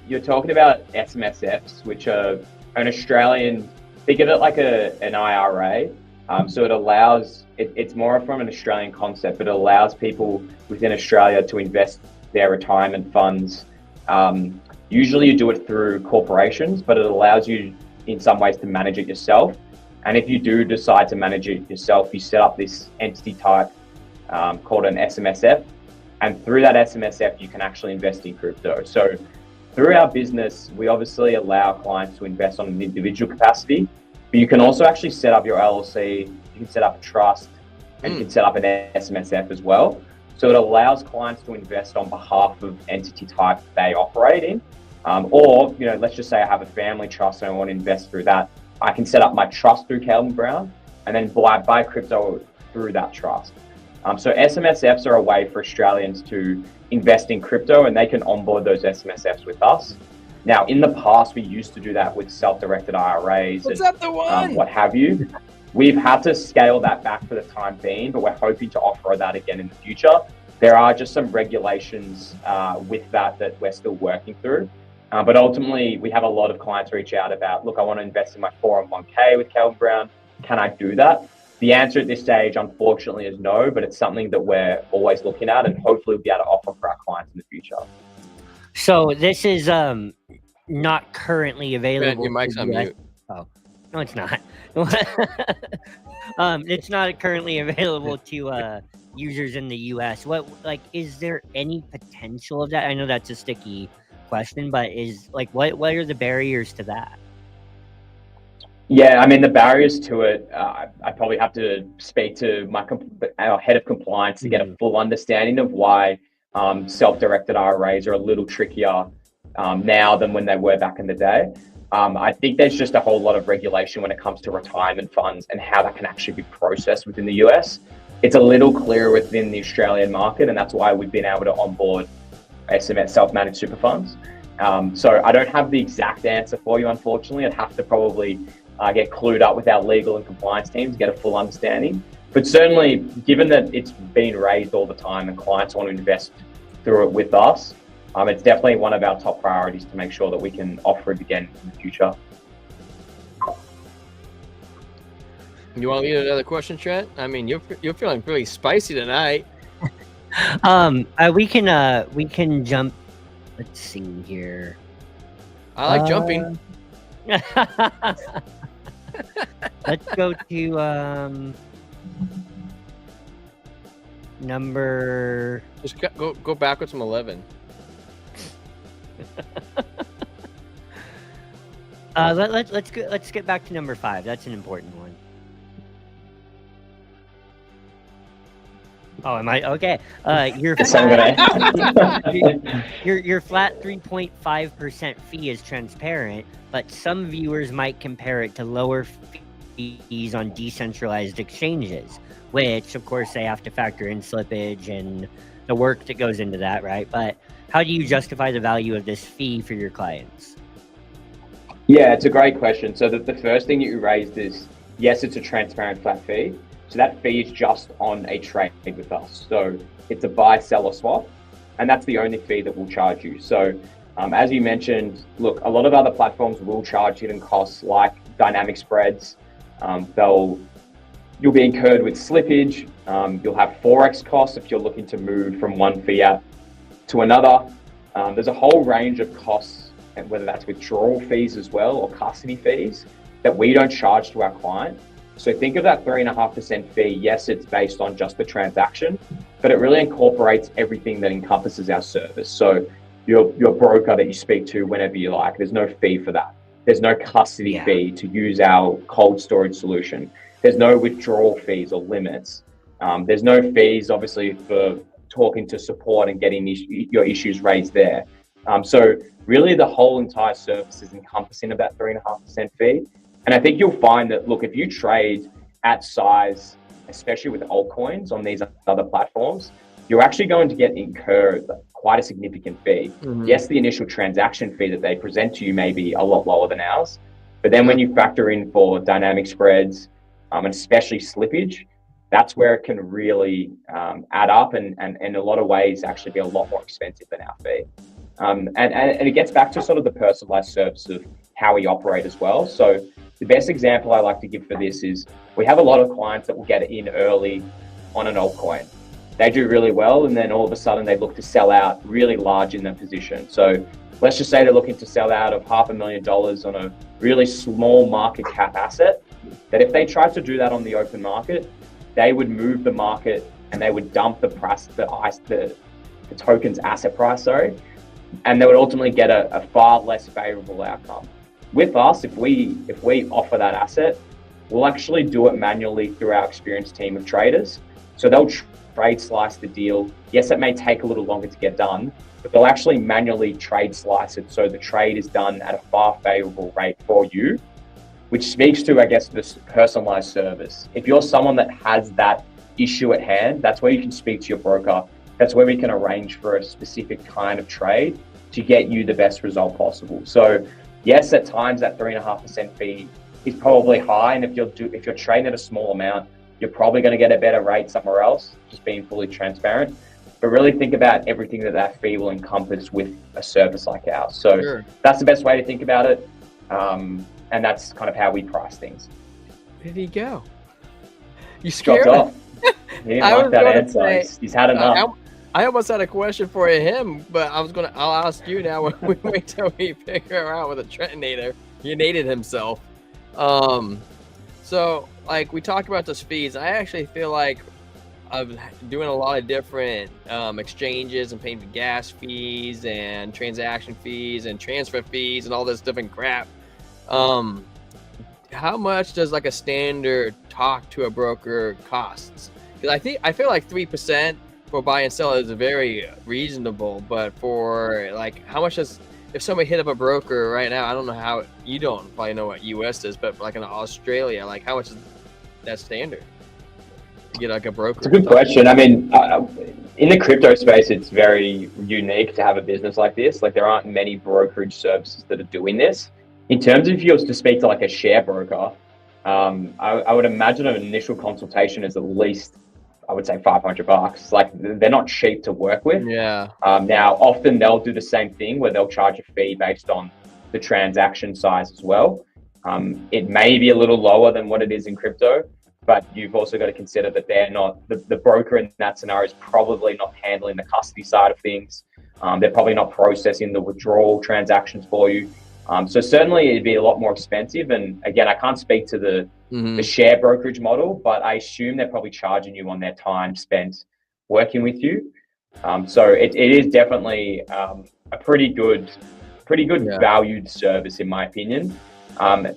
you're talking about SMSFs, which are an Australian. Think of it like an IRA. So it allows. It's more from an Australian concept, but it allows people within Australia to invest their retirement funds. Usually you do it through corporations, but it allows you in some ways to manage it yourself. And if you do decide to manage it yourself, you set up this entity type called an SMSF. And through that SMSF, you can actually invest in crypto. So through our business, we obviously allow clients to invest on an individual capacity, but you can also actually set up your LLC, you can set up a trust, and you can set up an SMSF as well. So it allows clients to invest on behalf of entity type they operate in. Or, let's just say I have a family trust and I want to invest through that. I can set up my trust through Caleb Brown and then buy crypto through that trust. So SMSFs are a way for Australians to invest in crypto, and they can onboard those SMSFs with us. Now, in the past, we used to do that with self-directed IRAs and what have you. We've had to scale that back for the time being, but we're hoping to offer that again in the future. There are just some regulations with that we're still working through. But ultimately, we have a lot of clients reach out about, look, I want to invest in my 401k with Caleb Brown. Can I do that? The answer at this stage, unfortunately, is no, but it's something that we're always looking at and hopefully we'll be able to offer for our clients in the future. So this is not currently available. Your mic's on mute. Oh, no, it's not. It's not currently available to users in the US. Is there any potential of that? I know that's a sticky question, but what are the barriers to that? Yeah, I mean, the barriers to it, I probably have to speak to our head of compliance to get a full understanding of why self-directed IRAs are a little trickier now than when they were back in the day. I think there's just a whole lot of regulation when it comes to retirement funds and how that can actually be processed within the US. It's a little clearer within the Australian market, and that's why we've been able to onboard SMS self-managed super funds. So I don't have the exact answer for you, unfortunately. I'd have to probably get clued up with our legal and compliance teams to get a full understanding. But certainly, given that it's being raised all the time and clients want to invest through it with us, it's definitely one of our top priorities to make sure that we can offer it again in the future. You want to leave another question, Trent? I mean, you're feeling pretty spicy tonight. We can jump. Let's see here. I like jumping. Let's go to number. Just go backwards from 11. Let's get back to number 5. That's an important one. Oh, am I okay? Your flat 3.5% fee is transparent, but some viewers might compare it to lower fees on decentralized exchanges, which of course they have to factor in slippage and the work that goes into that, right? But how do you justify the value of this fee for your clients? Yeah, it's a great question. So the first thing that you raised is, yes, it's a transparent flat fee. So that fee is just on a trade with us. So it's a buy, sell, or swap. And that's the only fee that we'll charge you. So as you mentioned, look, a lot of other platforms will charge hidden costs like dynamic spreads. You'll be incurred with slippage. You'll have Forex costs if you're looking to move from one fiat to another. There's a whole range of costs, and whether that's withdrawal fees as well or custody fees that we don't charge to our client. So think of that 3.5% fee. Yes, it's based on just the transaction, but it really incorporates everything that encompasses our service. So your broker that you speak to whenever you like, there's no fee for that. There's no custody fee to use our cold storage solution. There's no withdrawal fees or limits. There's no fees, obviously, for talking to support and getting your issues raised there. So really the whole entire service is encompassing about 3.5% fee. And I think you'll find that, look, if you trade at size, especially with altcoins on these other platforms, you're actually going to get incurred quite a significant fee. Mm-hmm. Yes, the initial transaction fee that they present to you may be a lot lower than ours, but then when you factor in for dynamic spreads, and especially slippage, that's where it can really add up and in a lot of ways actually be a lot more expensive than our fee. And it gets back to sort of the personalized service of how we operate as well. So the best example I like to give for this is we have a lot of clients that will get in early on an altcoin. They do really well, and then all of a sudden they look to sell out really large in their position. So let's just say they're looking to sell out of $500,000 on a really small market cap asset, that if they tried to do that on the open market, they would move the market and they would dump the price, the token's asset price, and they would ultimately get a far less favorable outcome. With us, if we offer that asset, we'll actually do it manually through our experienced team of traders. So they'll trade slice the deal. Yes, it may take a little longer to get done, but they'll actually manually trade slice it so the trade is done at a far favorable rate for you, which speaks to, I guess, this personalized service. If you're someone that has that issue at hand, that's where you can speak to your broker. That's where we can arrange for a specific kind of trade to get you the best result possible. So yes, at times that 3.5% fee is probably high, and if you're trading at a small amount, you're probably going to get a better rate somewhere else, just being fully transparent. But really think about everything that fee will encompass with a service like ours. So That's the best way to think about it. And that's kind of how we price things. Where did he go? You scared off. He didn't like that answer. He's had enough. I almost had a question for him, but I'll ask you now when we wait till we figure out with a Trentinator. He nated himself. So like we talked about those fees. I actually feel like I'm doing a lot of different exchanges and paying gas fees and transaction fees and transfer fees and all this different crap. How much does like a standard talk to a broker costs? Because I feel like 3% for buy and sell is very reasonable, but for like how much does, if somebody hit up a broker right now, I don't know how, you don't probably know what US is, but like in Australia, like how much is that standard to get like a broker? It's a good question. I mean, in the crypto space, it's very unique to have a business like this. Like there aren't many brokerage services that are doing this. In terms of if you was to speak to like a share broker, I would imagine an initial consultation is at least, I would say $500. Like they're not cheap to work with. Yeah. Now, often they'll do the same thing where they'll charge a fee based on the transaction size as well. It may be a little lower than what it is in crypto, but you've also got to consider that they're not, the broker in that scenario is probably not handling the custody side of things. They're probably not processing the withdrawal transactions for you. So certainly it'd be a lot more expensive. And again, I can't speak to the share brokerage model, but I assume they're probably charging you on their time spent working with you. So it is definitely a pretty good valued service, in my opinion,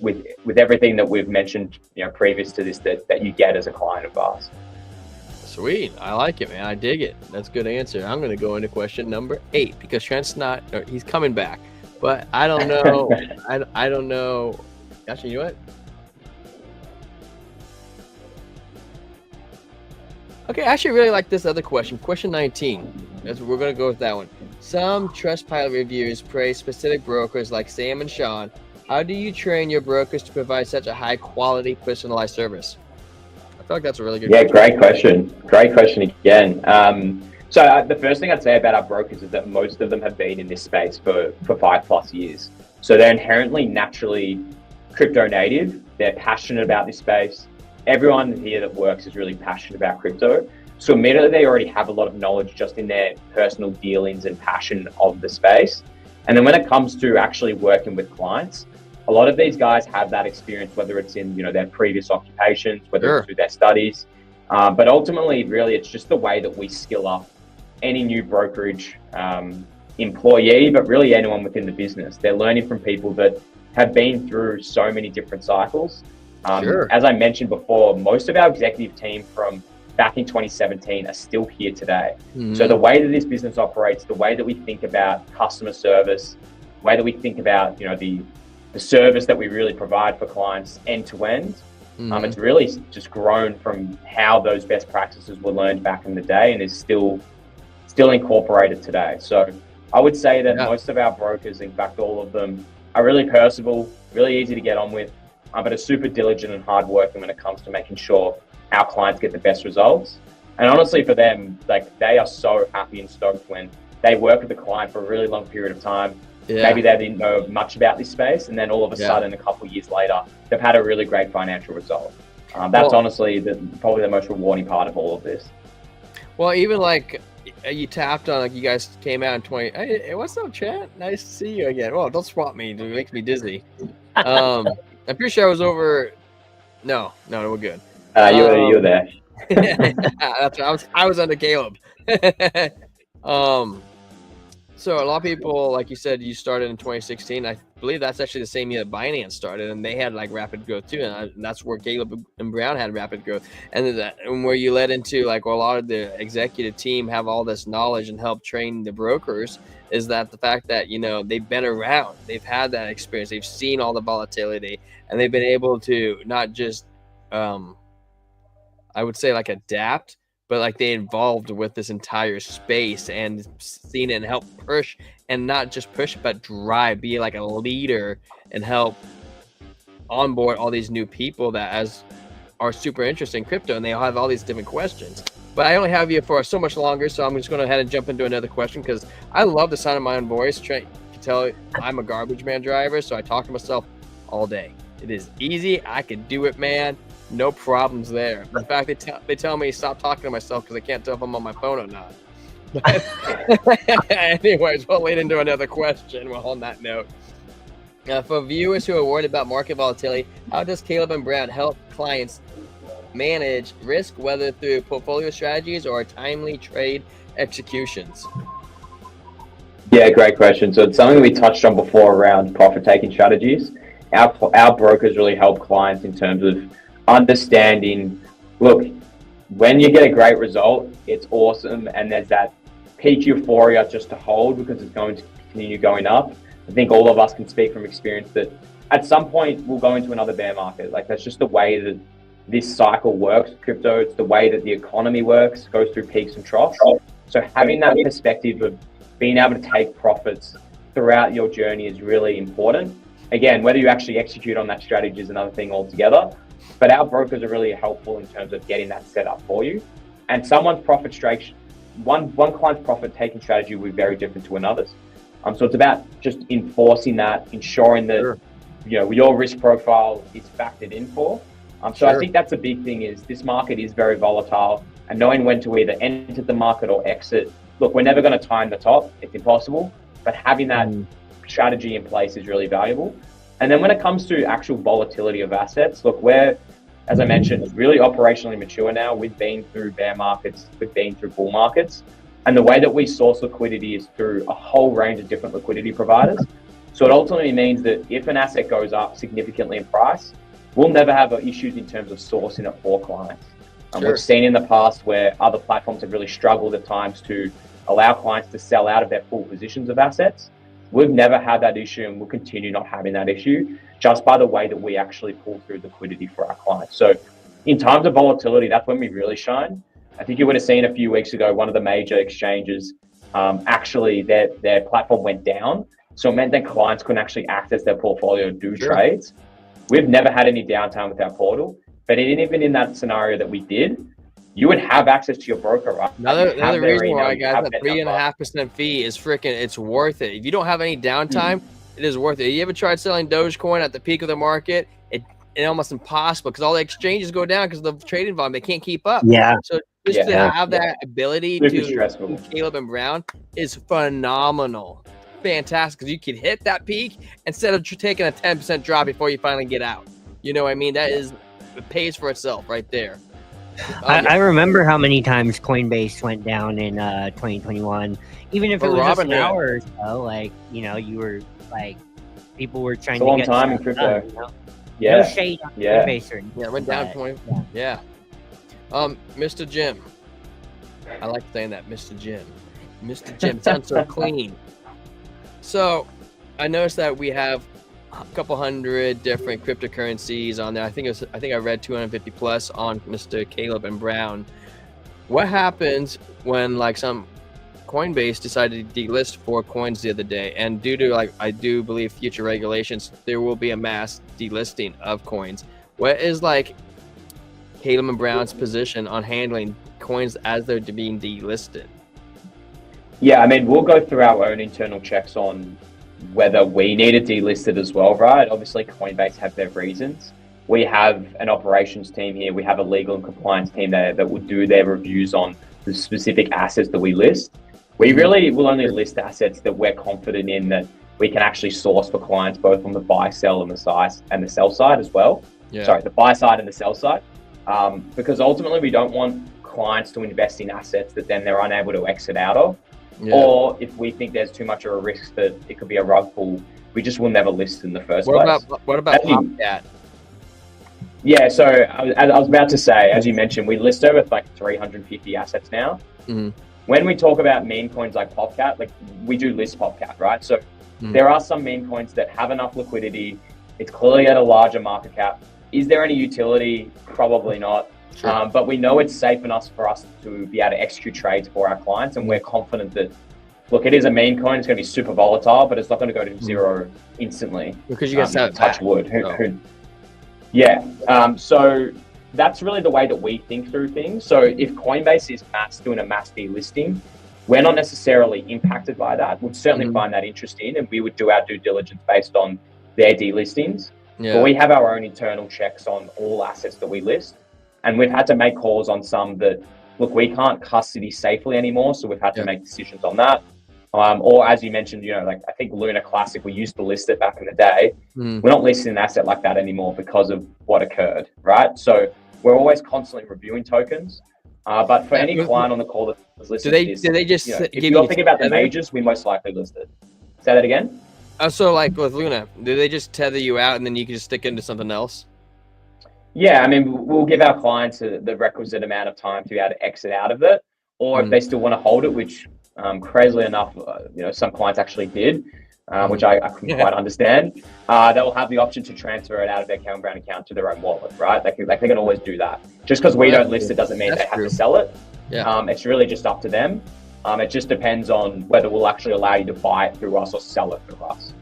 with everything that we've mentioned, previous to this, that you get as a client of ours. Sweet. I like it, man. I dig it. That's a good answer. I'm going to go into question number 8 because Trent's he's coming back. But I don't know. I don't know. Actually, you know what? Okay, I actually really like this other question. Question 19. We're going to go with that one. Some Trustpilot reviewers praise specific brokers like Sam and Sean. How do you train your brokers to provide such a high quality personalized service? I feel like that's a really good question. Great question. Great question again. So the first thing I'd say about our brokers is that most of them have been in this space for 5+ years. So they're inherently naturally crypto native. They're passionate about this space. Everyone here that works is really passionate about crypto. So immediately they already have a lot of knowledge just in their personal dealings and passion of the space. And then when it comes to actually working with clients, a lot of these guys have that experience, whether it's in their previous occupations, whether it's through their studies. But ultimately, really, it's just the way that we skill up any new brokerage employee, but really anyone within the business. They're learning from people that have been through so many different cycles. As I mentioned before, most of our executive team from back in 2017 are still here today. So the way that this business operates, the way that we think about customer service, the way that we think about the service that we really provide for clients end to end, it's really just grown from how those best practices were learned back in the day and is still incorporated today. So I would say that most of our brokers, in fact all of them, are really personable, really easy to get on with, but are super diligent and hardworking when it comes to making sure our clients get the best results. And honestly, for them, they are so happy and stoked when they work with the client for a really long period of time. Maybe they didn't know much about this space, and then all of a sudden, a couple of years later, they've had a really great financial result. That's honestly probably the most rewarding part of all of this. Well, even you tapped on, you guys came out in 20. Hey, what's up, chat? Nice to see you again. Well, don't swap me. It makes me dizzy. I'm pretty sure I was over. No, we're good. You were there. That's right. I was under Caleb. So a lot of people, like you said, you started in 2016. I believe that's actually the same year that Binance started, and they had rapid growth too. And that's where Caleb and Brown had rapid growth. And where you led into a lot of the executive team have all this knowledge and help train the brokers is that the fact that, they've been around, they've had that experience, they've seen all the volatility, and they've been able to not just, I would say adapt, but they involved with this entire space and seen it and help push, and not just push, but drive, be a leader and help onboard all these new people that are super interested in crypto, and they all have all these different questions. But I only have you for so much longer, so I'm just going to head and jump into another question because I love the sound of my own voice. You can tell I'm a garbage man driver, so I talk to myself all day. It is easy. I can do it, man. No problems there. In fact, they tell me stop talking to myself because I can't tell if I'm on my phone or not. Anyways, we'll lead into another question. Well, on that note, for viewers who are worried about market volatility, how does Caleb and Brown help clients manage risk, whether through portfolio strategies or timely trade executions? Yeah, great question. So it's something we touched on before around profit-taking strategies. Our brokers really help clients in terms of understanding, look, when you get a great result, it's awesome, and there's that peak euphoria just to hold because it's going to continue going up. I think all of us can speak from experience that at some point we'll go into another bear market. That's just the way that this cycle works with crypto. It's the way that the economy works, goes through peaks and troughs. So having that perspective of being able to take profits throughout your journey is really important. Again, whether you actually execute on that strategy is another thing altogether. But our brokers are really helpful in terms of getting that set up for you. And someone's profit strategy, one client's profit taking strategy will be very different to another's. So it's about just enforcing that, ensuring that your risk profile is factored in for. So I think that's a big thing is this market is very volatile, and knowing when to either enter the market or exit. Look, we're never going to time the top. It's impossible. But having that strategy in place is really valuable. And then when it comes to actual volatility of assets, look, we're, as I mentioned, really operationally mature now. We've been through bear markets, we've been through bull markets. And the way that we source liquidity is through a whole range of different liquidity providers. So it ultimately means that if an asset goes up significantly in price, we'll never have issues in terms of sourcing it for clients. We've seen in the past where other platforms have really struggled at times to allow clients to sell out of their full positions of assets. We've never had that issue, and we'll continue not having that issue just by the way that we actually pull through liquidity for our clients. So in times of volatility, that's when we really shine. I think you would have seen a few weeks ago, one of the major exchanges, actually their platform went down. So it meant that clients couldn't actually access their portfolio and do trades. We've never had any downtime with our portal, but even in that scenario that we did, you would have access to your broker, right? Another reason why, guys, that 3.5% fee is freaking, it's worth it. If you don't have any downtime, it is worth it. You ever tried selling Dogecoin at the peak of the market? It's almost impossible because all the exchanges go down because of the trading volume. They can't keep up. Yeah. So just to have that ability to Caleb and Brown is phenomenal. Fantastic, because you can hit that peak instead of taking a 10% drop before you finally get out. You know what I mean? That is, it pays for itself right there. I remember how many times Coinbase went down in 2021. Even if it was just an hour or so, like, you know, you were like, people were trying to get a long time in crypto. Done, you know? No shade on Coinbase or anything. Yeah, it went down 20. Yeah. Mr. Jim. I like saying that, Mr. Jim. Mr. Jim sounds so clean. So I noticed that we have a couple hundred different cryptocurrencies on there. I think I read 250 plus on Mr. Caleb and Brown. What happens when like some Coinbase decided to delist 4 coins the other day, and due to, like, I do believe future regulations, there will be a mass delisting of coins. What is like Caleb and Brown's position on handling coins as they're being delisted? Yeah, I mean, we'll go through our own internal checks on whether we need it delisted as well, right? Obviously, Coinbase have their reasons. We have an operations team here. We have a legal and compliance team that will do their reviews on the specific assets that we list. We really will only list assets that we're confident in that we can actually source for clients, both on the buy, sell, and the sell side as well. Yeah. Sorry, the buy side and the sell side, because ultimately we don't want clients to invest in assets that then they're unable to exit out of. Yeah. Or if we think there's too much of a risk that it could be a rug pull, we just will never list in the first place. What about PopCat? Yeah, so I was about to say, as you mentioned, we list over like 350 assets now. Mm-hmm. When we talk about meme coins like PopCat, like we do list PopCat, right? So there are some meme coins that have enough liquidity. It's clearly at a larger market cap. Is there any utility? Probably not. Sure. But we know it's safe enough for us to be able to execute trades for our clients, and we're confident that, look, it is a meme coin. It's going to be super volatile, but it's not going to go to zero instantly. Because you guys have touch wood. Yeah. So that's really the way that we think through things. So if Coinbase is doing a mass delisting, we're not necessarily impacted by that. We'd certainly find that interesting, and we would do our due diligence based on their delistings. Yeah. But we have our own internal checks on all assets that we list. And we've had to make calls on some that, look, we can't custody safely anymore. So we've had to make decisions on that. Or as you mentioned, you know, like I think Luna Classic, we used to list it back in the day. We're not listing an asset like that anymore because of what occurred, right? So we're always constantly reviewing tokens. But for any client on the call that's listening, do they just, you know, if you're thinking about the majors, we most likely list it. Say that again? So like with Luna, do they just tether you out and then you can just stick into something else? Yeah, I mean, we'll give our clients the requisite amount of time to be able to exit out of it, or if they still want to hold it, which crazily enough, you know, some clients actually did, which I couldn't quite understand. They will have the option to transfer it out of their Caleb Brown account to their own wallet, right? They can always do that. Just because we don't list it doesn't mean they have to sell it. Yeah. It's really just up to them. It just depends on whether we'll actually allow you to buy it through us or sell it through us.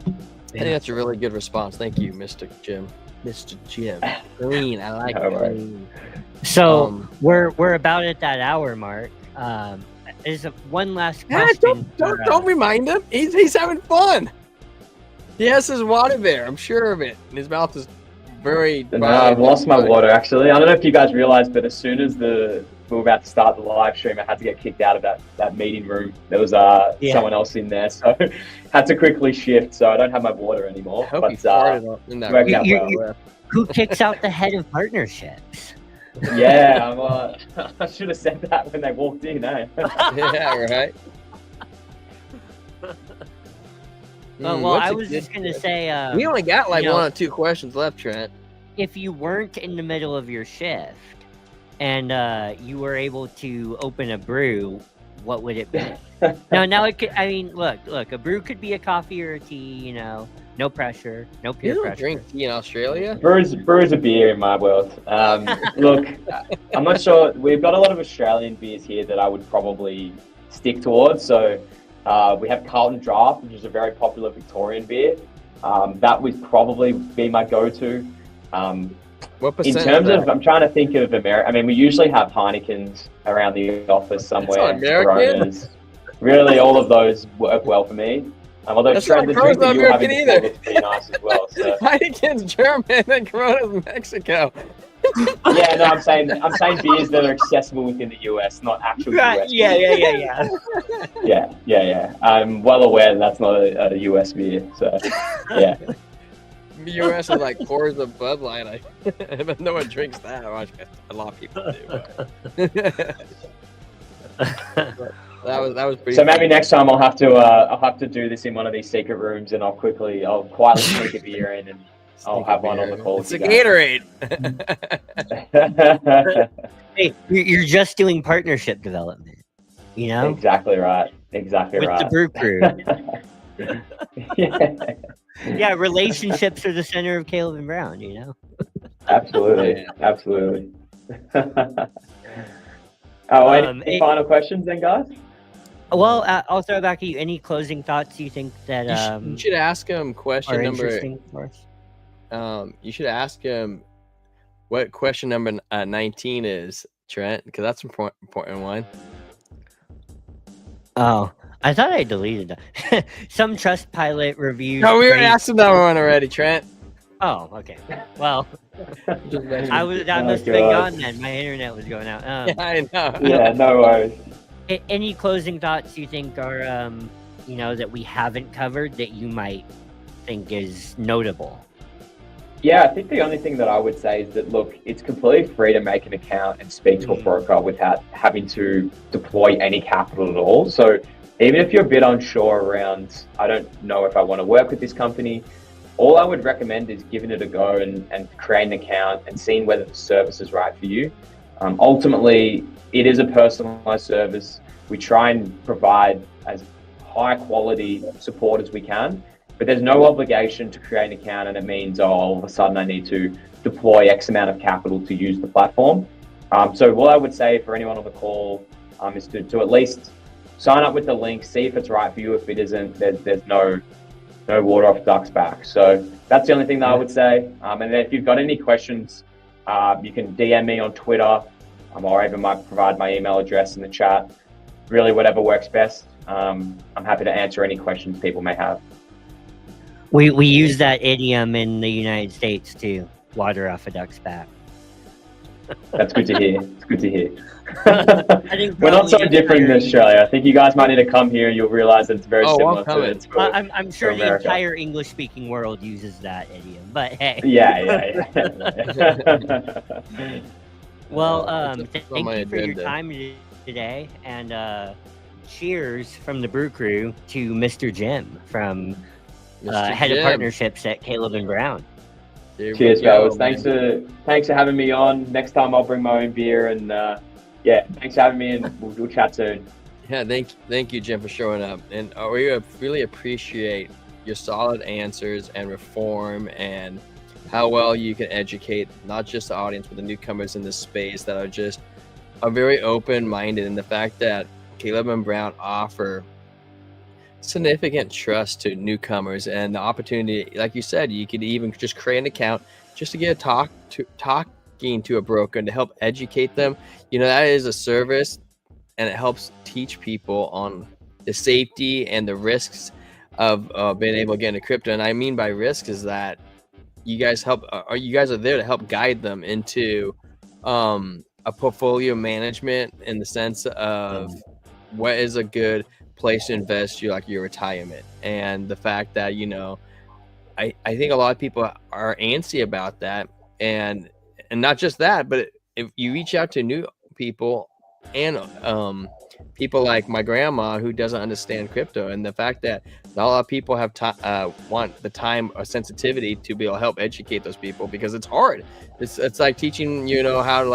I think that's a really good response. Thank you, Mr. Jim. Mr. Jim. Clean. I like it. Clean. So we're about at that hour mark. There's one last question. Don't remind him. He's having fun. He has his water there. I'm sure of it. And his mouth is very. No, I've lost my water actually. I don't know if you guys realized, but as soon as we were about to start the live stream, I had to get kicked out of that meeting room. There was someone else in there, so had to quickly shift. So I don't have my water anymore. I hope you farted in that who kicks out the head of partnerships? Yeah, I should have said that when they walked in, eh? Yeah, right. Well, I was just going to say... we only got like 1 or 2 questions left, Trent. If you weren't in the middle of your shift and you were able to open a brew, what would it be? Now it could, I mean, look, a brew could be a coffee or a tea, you know. No pressure. No You peer don't pressure. drink tea in Australia? Brews a beer in my world. Look, I'm not sure. We've got a lot of Australian beers here that I would probably stick towards. So we have Carlton Draft, which is a very popular Victorian beer. That would probably be my go-to. What In percent? terms is of, I'm trying to think of America. I mean, we usually have Heinekens around the office somewhere. American? Coronas. Really, all of those work well for me. Although That's Trent, not the drink that Corona's you were having American before either. looks pretty nice as well. So. Heineken's German and Corona's Mexico. Yeah, no, I'm saying beers that are accessible within the US, not actual Right. US. Yeah. Yeah. I'm well aware that's not a US beer. So, yeah. The US is like Coors of Bud Light. But no one drinks that. Well, I guess a lot of people do. That was pretty. So maybe next time I'll have to do this in one of these secret rooms, and I'll quietly sneak a beer in, and I'll have one on the call. It's a Gatorade. Hey, you're just doing partnership development. You know. Exactly right. With the brew crew. Yeah, relationships are the center of Caleb and Brown, you know? Absolutely. Any final questions then, guys? Well, I'll throw it back at you. Any closing thoughts you think that you should ask him question are number. interesting for us? You should ask him what question number 19 is, Trent, because that's an important one. Oh, I thought I deleted that. Some Trustpilot reviews. No, we already asked him that one already, Trent. Oh, okay. Well, I must have been gone then. My internet was going out. Yeah, I know. Yeah, no worries. Any closing thoughts you think are, that we haven't covered that you might think is notable? Yeah, I think the only thing that I would say is that, look, it's completely free to make an account and speak to a broker without having to deploy any capital at all. So even if you're a bit unsure around, I don't know if I want to work with this company, all I would recommend is giving it a go and creating an account and seeing whether the service is right for you. Ultimately, it is a personalized service. We try and provide as high quality support as we can, but there's no obligation to create an account and it means, all of a sudden I need to deploy X amount of capital to use the platform. So what I would say for anyone on the call is to at least sign up with the link, see if it's right for you. If it isn't, there's no water off duck's back. So that's the only thing that I would say. And then if you've got any questions, you can DM me on Twitter, or even might provide my email address in the chat. Really, whatever works best. I'm happy to answer any questions people may have. We use that idiom in the United States too. Water off a duck's back. That's good to hear. It's good to hear. I think We're not so different in Australia. I think you guys might need to come here and you'll realize that it's very similar to I'm sure the entire English-speaking world uses that idiom, but hey. Yeah. Well, thank you for your time today, and cheers from the Brew Crew to Mr. Jim from Head of Partnerships at Caleb and Brown. Cheers, fellas. Thanks for having me on. Next time I'll bring my own beer, and thanks for having me, and we'll chat soon. Yeah, thank you, Jim, for showing up, and we really appreciate your solid answers and reform, and how well you can educate not just the audience but the newcomers in this space that are very open-minded, and the fact that Caleb and Brown offer significant trust to newcomers and the opportunity, like you said, you could even just create an account just to get talking to a broker and to help educate them. That is a service, and it helps teach people on the safety and the risks of being able to get into crypto. And I mean by risk is that you guys are there to help guide them into a portfolio management, in the sense of what is a good place to invest your retirement. And the fact that I think a lot of people are antsy about that, and not just that, but if you reach out to new people and people like my grandma who doesn't understand crypto, and the fact that not a lot of people have want the time or sensitivity to be able to help educate those people, because it's hard. It's like teaching how to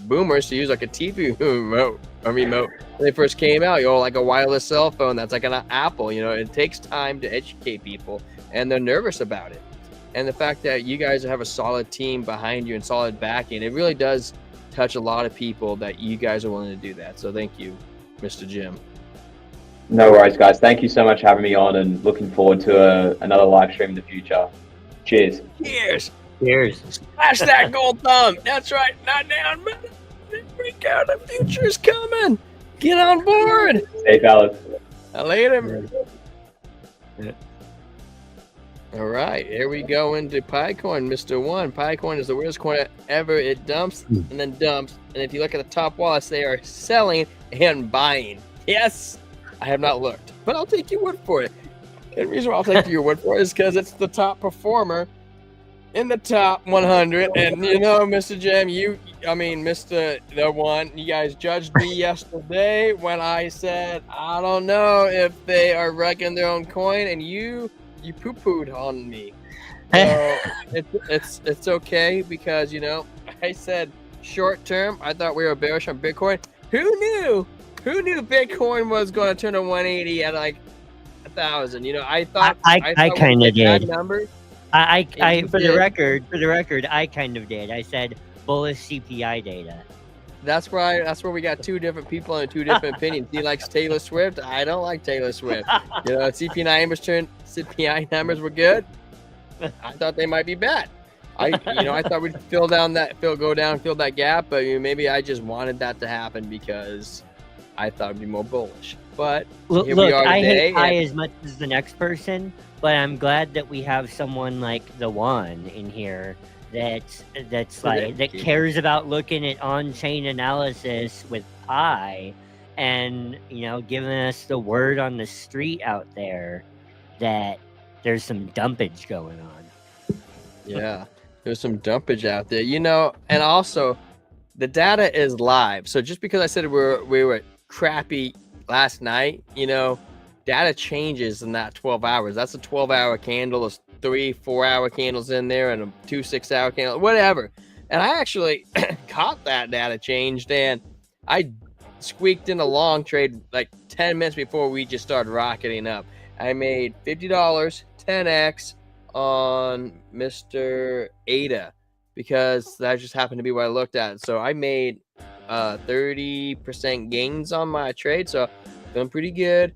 boomers to use like a TV remote. When they first came out, like a wireless cell phone that's like an Apple. It takes time to educate people, and they're nervous about it. And the fact that you guys have a solid team behind you and solid backing, it really does touch a lot of people that you guys are willing to do that. So thank you, Mr. Jim. No worries, guys. Thank you so much for having me on, and looking forward to another live stream in the future. Cheers. Cheers. Cheers. Smash that gold thumb. That's right. Not down, man. Break out. The future's coming. Get on board. Hey, fellas. Later. All right, here we go into PieCoin, Mr. One. PieCoin is the weirdest coin ever. It dumps and then dumps. And if you look at the top wallets, they are selling and buying. Yes, I have not looked, but I'll take your word for it. And the reason why I'll take your word for it is because it's the top performer in the top 100. And Mr. Jim, Mr. The One, you guys judged me yesterday when I said, I don't know if they are wrecking their own coin, and you poo-pooed on me. So it's okay, because I said short term I thought we were bearish on Bitcoin. Who knew Bitcoin was going to turn to 180 at like 1,000? I thought I kind of did. Numbers. For the record, I kind of did. I said bullish CPI data. That's where we got two different people and two different opinions. He likes Taylor Swift. I don't like Taylor Swift. CPI numbers were good. I thought they might be bad. I thought we'd fill that gap, but maybe I just wanted that to happen because I thought it'd be more bullish. But here we are today. I hate high as much as the next person, but I'm glad that we have someone like the One in here that cares about looking at on-chain analysis with Pi, and giving us the word on the street out there that there's some dumpage going on. Yeah, there's some dumpage out there, and also the data is live. So just because I said we were crappy last night, data changes in that 12 hours. That's a 12-hour candle. There's 3 4-hour candles in there and a 2 6-hour candle, whatever. And I actually caught that data changed, and I squeaked in a long trade like 10 minutes before we just started rocketing up. I made $50, 10x on Mr. Ada, because that just happened to be what I looked at. So I made 30% gains on my trade. So feeling pretty good.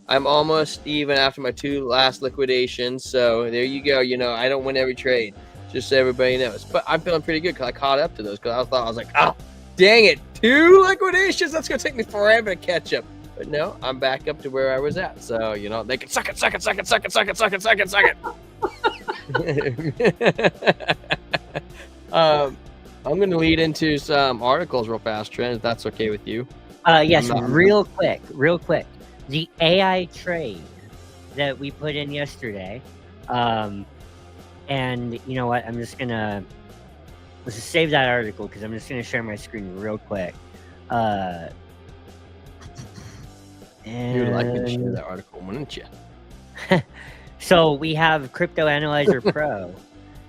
I'm almost even after my 2 last liquidations. So there you go. I don't win every trade, just so everybody knows. But I'm feeling pretty good because I caught up to those, because I was like, oh, dang it, 2 liquidations. That's going to take me forever to catch up. But no, I'm back up to where I was at. So, they can suck it. I'm going to lead into some articles real fast, Trent, if that's okay with you. Yes, real quick. The AI trade that we put in yesterday, and you know what? Let's just save that article, because I'm just going to share my screen real quick. You would like me to share that article, wouldn't you? So we have Crypto Analyzer Pro,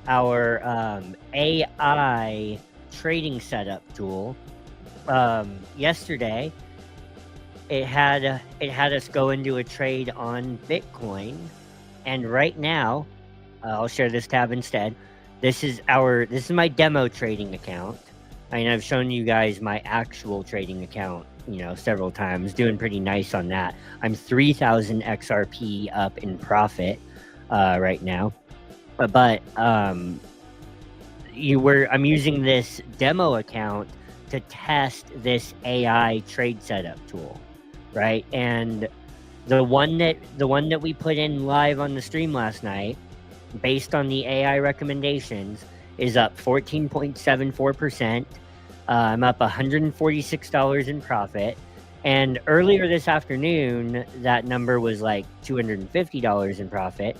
our AI trading setup tool. Yesterday, it had us go into a trade on Bitcoin, and right now, I'll share this tab instead. This is my demo trading account. I've shown you guys my actual trading account, several times, doing pretty nice on that. I'm 3,000 XRP up in profit right now, but I'm using this demo account to test this AI trade setup tool, right? And the one that we put in live on the stream last night, based on the AI recommendations, is up 14.74%. I'm up $146 in profit. And earlier this afternoon, that number was like $250 in profit.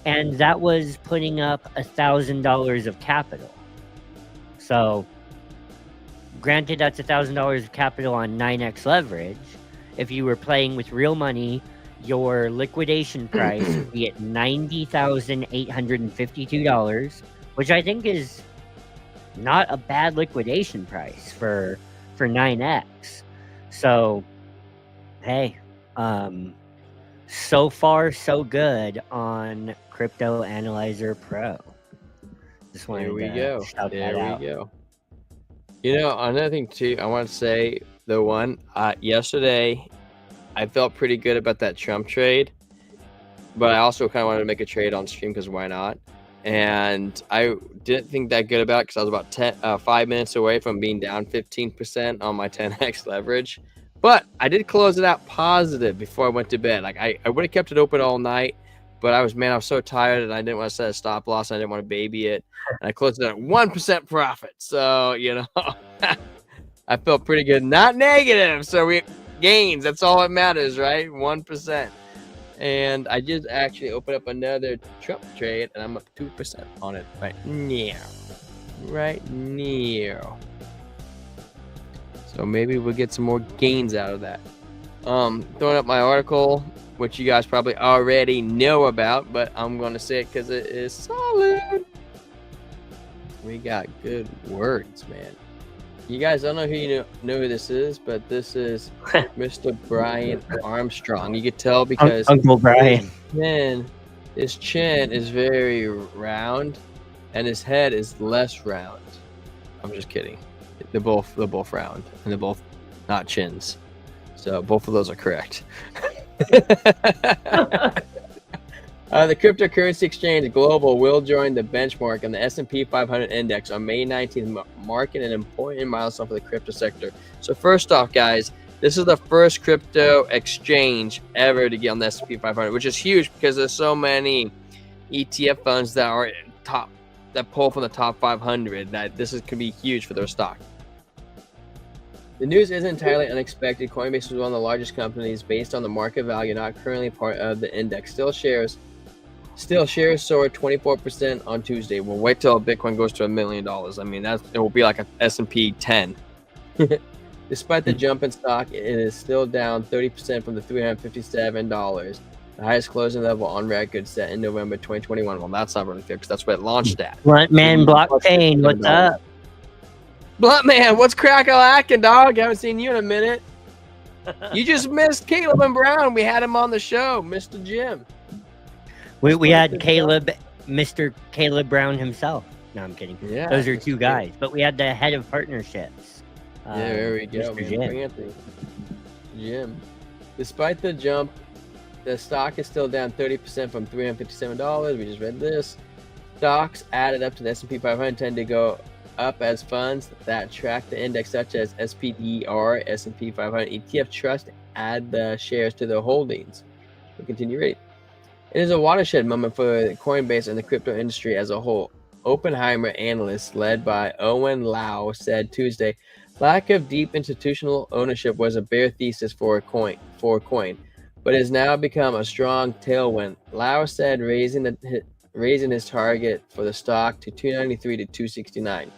And that was putting up $1,000 of capital. So, granted, that's $1,000 of capital on 9x leverage. If you were playing with real money, your liquidation price would be at $90,852, which I think is not a bad liquidation price for 9x. So, hey, so far so good on Crypto Analyzer Pro. Just wanted There we to go. shout There that out. we go. You know, another thing too, I want to say the one yesterday, I felt pretty good about that Trump trade, but I also kind of wanted to make a trade on stream because why not? And I didn't think that good about it because I was about 5 minutes away from being down 15% on my 10x leverage. But I did close it out positive before I went to bed. Like I would have kept it open all night, but I was so tired and I didn't want to set a stop loss. And I didn't want to baby it. And I closed it at 1% profit. So, you know, I felt pretty good. Not negative. So we gains. That's all that matters, right? 1%. And I just actually opened up another Trump trade, and I'm up 2% on it right now. Right now. So maybe we'll get some more gains out of that. Throwing up my article, which you guys probably already know about, but I'm going to say it because it is solid. We got good words, man. You guys don't know who this is, but this is Mr. Brian Armstrong. You could tell because Uncle Brian. His chin is very round, and his head is less round. I'm just kidding. They're both round, and they're both not chins. So both of those are correct. The cryptocurrency exchange Global will join the benchmark on the S&P 500 index on May 19th, marking an important milestone for the crypto sector. So first off, guys, this is the first crypto exchange ever to get on the S&P 500, which is huge because there's so many ETF funds that pull from the top 500 that could be huge for their stock. The news isn't entirely unexpected. Coinbase was one of the largest companies based on the market value, not currently part of the index. Still, shares soared 24% on Tuesday. We'll wait till Bitcoin goes to $1 million. I mean, it will be like an S&P 10. Despite the jump in stock, it is still down 30% from the $357, the highest closing level on record set in November 2021. Well, that's not really fair because that's what it launched at. Bluntman Blockchain, what's up? Bluntman, what's crack-a-lacking, dog? Haven't seen you in a minute. You just missed Caleb and Brown. We had him on the show, Mr. Jim. We had Caleb, Mr. Caleb Brown himself. No, I'm kidding. Yeah, those are two guys. But we had the head of partnerships. Yeah, there we go. Mr. Jim. Despite the jump, the stock is still down 30% from $357. We just read this. Stocks added up to the S&P 500 tend to go up as funds that track the index, such as SPDR, S&P 500 ETF Trust, add the shares to their holdings. We'll continue reading. It is a watershed moment for Coinbase and the crypto industry as a whole. Oppenheimer analysts led by Owen Lau said Tuesday, lack of deep institutional ownership was a bear thesis for coin, but has now become a strong tailwind. Lau said raising his target for the stock to $293 to $269.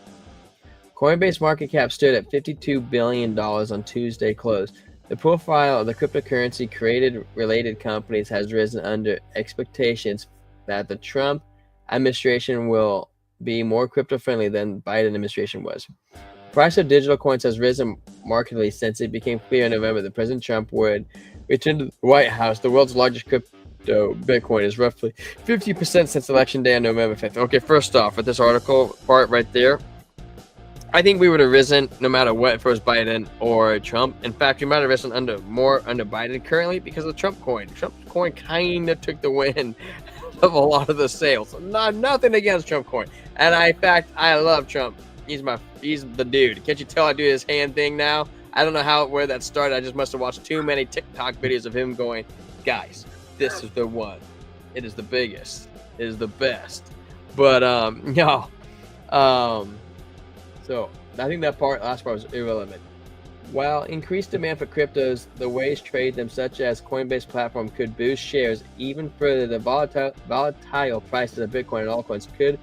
Coinbase market cap stood at $52 billion on Tuesday close. The profile of the cryptocurrency created related companies has risen under expectations that the Trump administration will be more crypto-friendly than Biden administration was. The price of digital coins has risen markedly since it became clear in November that President Trump would return to the White House. The world's largest crypto, Bitcoin, is roughly 50% since Election Day on November 5th. Okay, first off, with this article part right there, I think we would have risen no matter what if it was Biden or Trump. In fact, we might have risen more under Biden currently because of the Trump coin. Trump coin kind of took the win of a lot of the sales. Nothing against Trump coin. And in fact, I love Trump. He's the dude. Can't you tell I do his hand thing now? I don't know where that started. I just must have watched too many TikTok videos of him going, guys, this is the one. It is the biggest. It is the best. But so I think that last part was irrelevant. While increased demand for cryptos, the ways trade them, such as Coinbase platform, could boost shares even further. The volatile prices of Bitcoin and altcoins could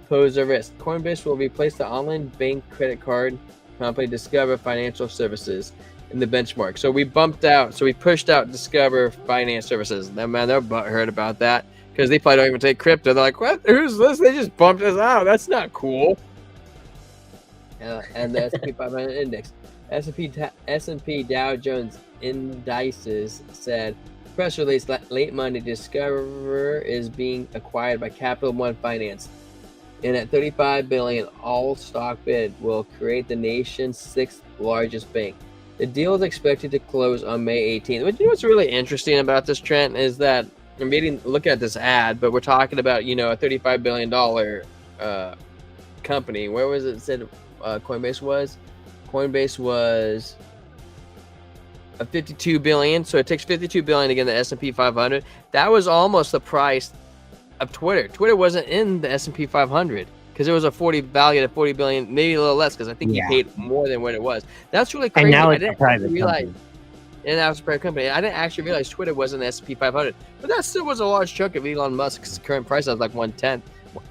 pose a risk. Coinbase will replace the online bank credit card company Discover Financial Services in the benchmark. So we pushed out Discover Finance Services. They're butthurt about that because they probably don't even take crypto. They're like, what? Who's this? They just bumped us out. That's not cool. and the S&P 500 index. S&P Dow Jones indices said press release late Monday. Discover is being acquired by Capital One Finance. And at $35 billion, all stock bid will create the nation's 6th largest bank. The deal is expected to close on May 18th. But you know what's really interesting about this, Trent, is that I'm look at this ad, but we're talking about, you know, a $35 billion company. Where was it said Coinbase was? Coinbase was a 52 billion. So it takes 52 billion to get the S&P 500. That was almost the price of Twitter. Twitter wasn't in the S&P 500 because it was a 40 value at 40 billion, maybe a little less because I think he paid more than what it was. That's really crazy. And now it's I a didn't private realize. company. And that was a private company. I didn't actually realize Twitter was in the S&P 500, but that still was a large chunk of Elon Musk's current price. I was like 1/10.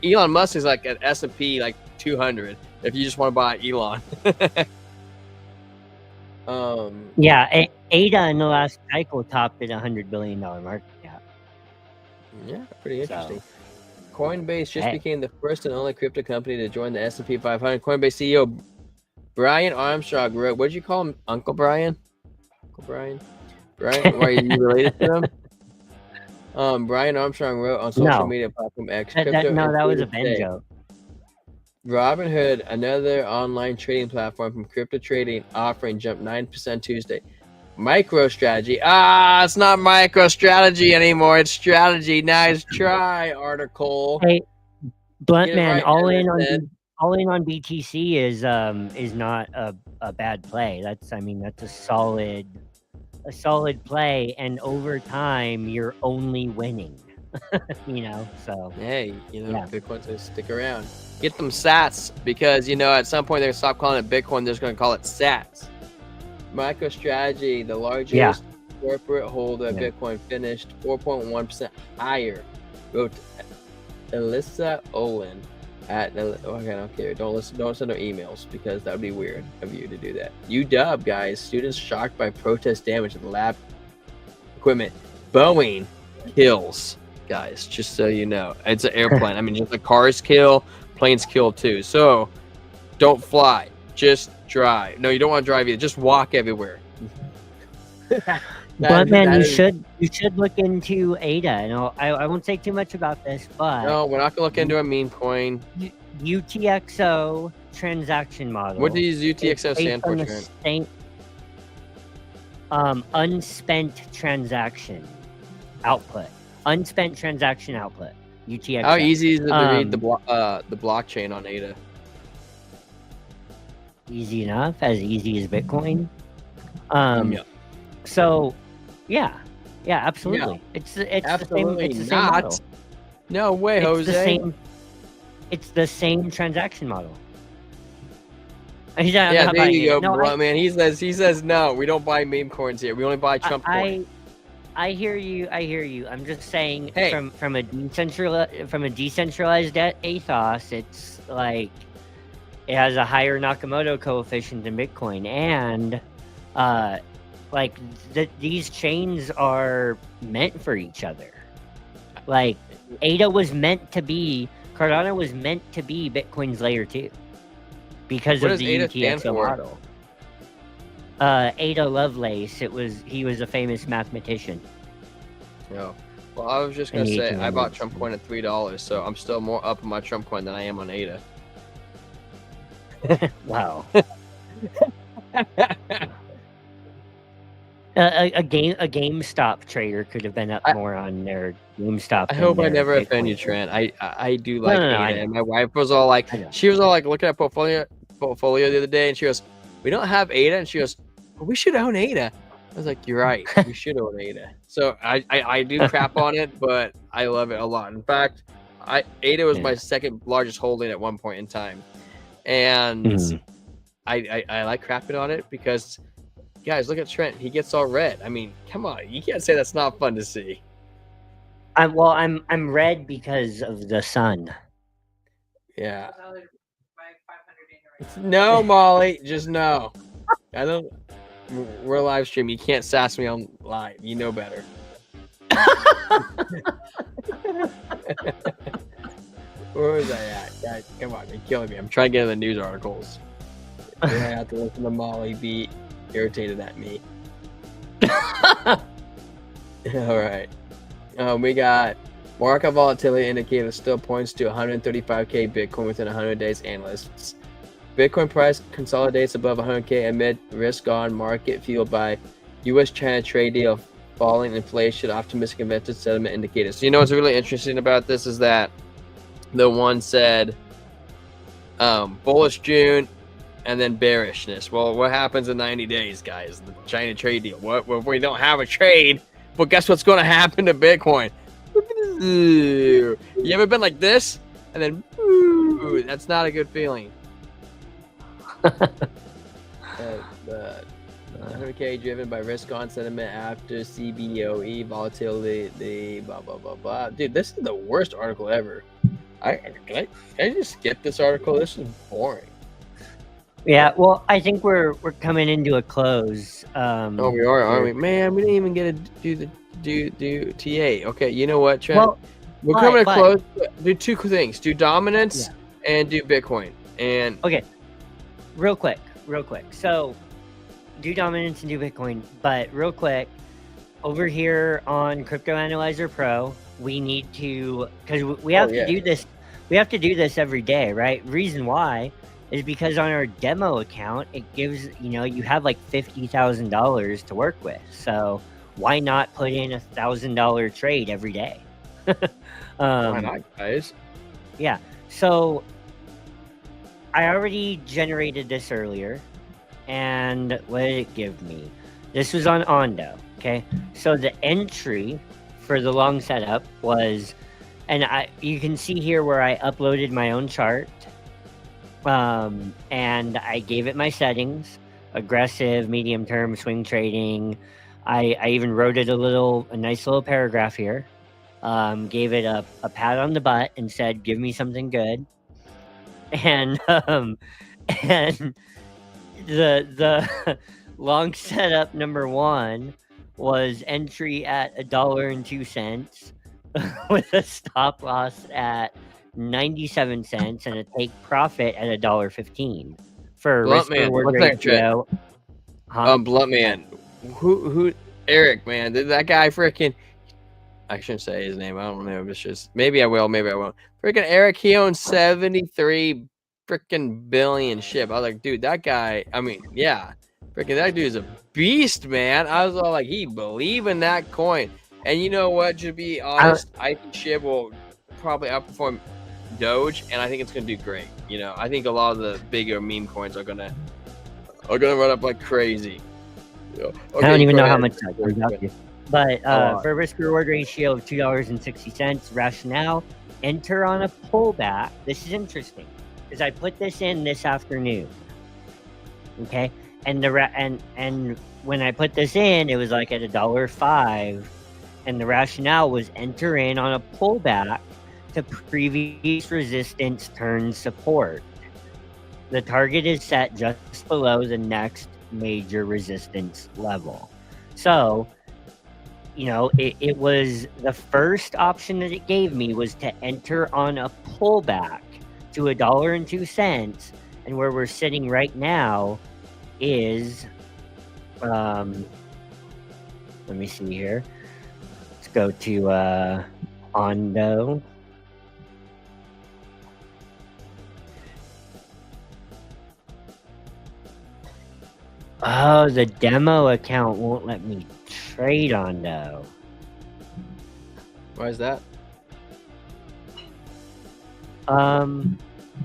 Elon Musk is like an S&P like 200 if you just want to buy Elon. Yeah, ADA in the last cycle topped at $100 billion market cap. Yeah, pretty interesting. So, Coinbase just became the first and only crypto company to join the S&P 500. Coinbase CEO Brian Armstrong wrote, what did you call him? Uncle Brian? Uncle Brian? Brian? Why are you related to him? Brian Armstrong wrote on social media platform X. that was a Ben joke. Robinhood, another online trading platform from crypto trading offering, jumped 9% Tuesday. MicroStrategy. It's not MicroStrategy anymore. It's strategy. Nice try, article. Hey, Blunt Man, right, all in on BTC is not a bad play. That's a solid play, and over time you're only winning. You know, so hey, Bitcoin's gonna stick around. Get them sats because at some point they're gonna stop calling it Bitcoin. They're just gonna call it sats. MicroStrategy, the largest corporate holder of Bitcoin, finished 4.1% higher. Wrote Alyssa Olin at okay, I don't care. Don't send no emails because that would be weird of you to do that. UW guys, students shocked by protest damage to the lab equipment. Boeing kills. Guys, just so you know, it's an airplane. I mean, just like cars kill, planes kill too. So don't fly, just drive. No, you don't want to drive either. Just walk everywhere. But man, you should look into ADA. And I won't say too much about this, but no, we're not gonna look into a meme coin. UTXO transaction model. What does UTXO stand for, Trent? Unspent transaction output. Unspent transaction output. UTXO. How easy is it to read the blockchain on ADA? Easy enough, as easy as Bitcoin. So, yeah, absolutely. Yeah. It's absolutely the same. It's the same not. model. No way, Jose. It's the same transaction model. Yeah, there you go, no, man. He says no. We don't buy meme coins here. We only buy Trump coins. I hear you. I'm just saying, from a decentralized ethos, it's like it has a higher Nakamoto coefficient than Bitcoin, and these chains are meant for each other. Like ADA was meant to be, Cardano was meant to be Bitcoin's layer 2 because of the UTXO model. Ada Lovelace. He was a famous mathematician. No. Well, I was just gonna say I bought Trump coin at $3, so I'm still more up on my Trump coin than I am on ADA. Wow. A GameStop trader could have been up more on their GameStop. I hope I never offend you, Trent. I do like ADA, and my wife was all like, looking at portfolio the other day, and she goes, "We don't have ADA," and she goes, well, "We should own ADA." I was like, "You're right. We should own ADA." So I do crap on it, but I love it a lot. In fact, ADA was my second largest holding at one point in time, and I like crapping on it because. Guys, look at Trent. He gets all red. I mean, come on. You can't say that's not fun to see. I'm red because of the sun. Yeah. No, Molly. Just no. I don't. We're live streaming. You can't sass me on live. You know better. Where was I at? Guys, come on. You're killing me. I'm trying to get in the news articles. You have to listen to Molly be irritated at me. All right. We got market volatility indicator still points to 135K Bitcoin within 100 days. Analysts. Bitcoin price consolidates above 100K amid risk on market fueled by U.S.-China trade deal, falling inflation, optimistic investor sentiment indicators. So you know what's really interesting about this is that the one said bullish June and then bearishness. Well, what happens in 90 days, guys? The China trade deal. What if we don't have a trade? But guess what's going to happen to Bitcoin? You ever been like this? And then, that's not a good feeling. 100K driven by risk on sentiment after CBOE volatility. The blah blah blah blah. Dude, this is the worst article ever. Can I just skip this article? This is boring. Yeah, well, I think we're coming into a close. We are, aren't we? Man, we didn't even get to do TA. Okay, you know what, Trent? Well, we're coming to close. Do two things: do dominance and do Bitcoin. And okay, real quick. So, do dominance and do Bitcoin, but real quick, over here on Crypto Analyzer Pro, we need to, because we have to do this. We have to do this every day, right? Reason why is because on our demo account, it gives, you have like $50,000 to work with. So why not put in $1,000 trade every day? Why not, guys? Yeah. So I already generated this earlier, and what did it give me? This was on Ondo. Okay. So the entry for the long setup was, and you can see here where I uploaded my own chart. And I gave it my settings: aggressive, medium term, swing trading. I even wrote it a nice little paragraph here. Gave it a pat on the butt and said, give me something good. And and the long setup number one was entry at $1.02 with a stop loss at 97 cents and a take profit at $1.15 for Blunt risk man. reward What's ratio. Blunt man. Who? Eric, man. Did that guy freaking? I shouldn't say his name. I don't remember. It's just maybe I will. Maybe I won't. Freaking Eric. He owns 73 freaking billion ship. I was like, dude, that guy. I mean, yeah, freaking that dude is a beast, man. I was all like, he believe in that coin. And you know what? To be honest, I think SHIB will probably outperform Doge, and I think it's gonna do great. I think a lot of the bigger meme coins are gonna run up like crazy. Okay, I don't even know how much that comes out to. But for risk reward ratio of $2.60, rationale: enter on a pullback. This is interesting because I put this in this afternoon. Okay, and and when I put this in, it was like at $1.05. And the rationale was enter in on a pullback to previous resistance turn support. The target is set just below the next major resistance level. So, it was the first option that it gave me was to enter on a pullback to $1.02. And where we're sitting right now is, let me see here. Go to Ondo. Oh, the demo account won't let me trade Ondo. Why is that? I don't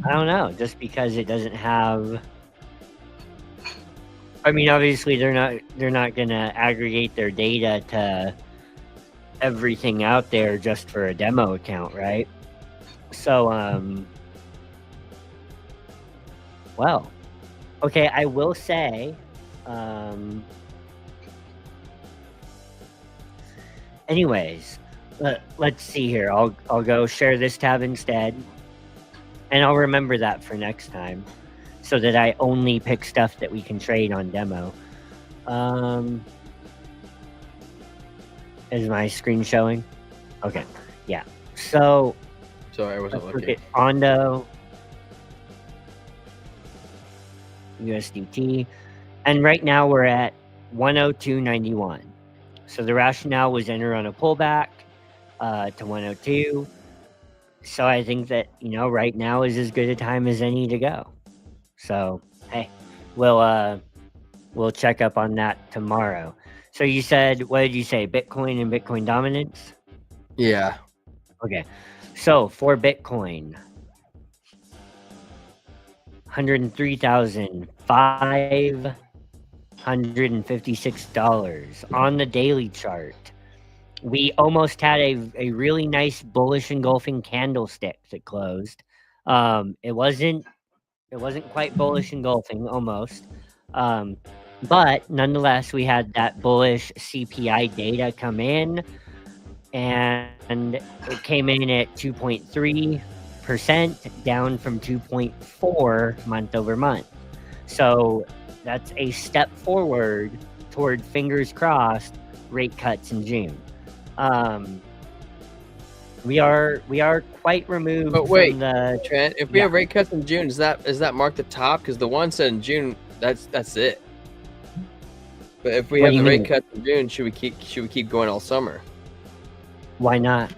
know. Just because it doesn't have. I mean, obviously they're not gonna aggregate their data to everything out there just for a demo account, right? So well, okay, I will say anyways, let's see here. I'll go share this tab instead, and I'll remember that for next time so that I only pick stuff that we can trade on demo. Is my screen showing? Okay. Yeah. So sorry, I wasn't looking. Look at Ondo. USDT. And right now we're at 102.91. So the rationale was enter on a pullback to 102. So I think that, right now is as good a time as any to go. So, hey, we'll check up on that tomorrow. So you said, what did you say? Bitcoin and Bitcoin dominance? Yeah. Okay. So for Bitcoin, $103,556 on the daily chart. We almost had a really nice bullish engulfing candlestick that closed. It wasn't quite bullish engulfing, almost. But nonetheless, we had that bullish CPI data come in, and it came in at 2.3%, down from 2.4 month over month. So that's a step forward toward, fingers crossed, rate cuts in June. We are quite removed But wait, from the Trent, if we have rate cuts in June, does that mark the top? Because the one said in June, that's it. But if we What have do the you rate mean? cuts in June, should we keep going all summer? Why not?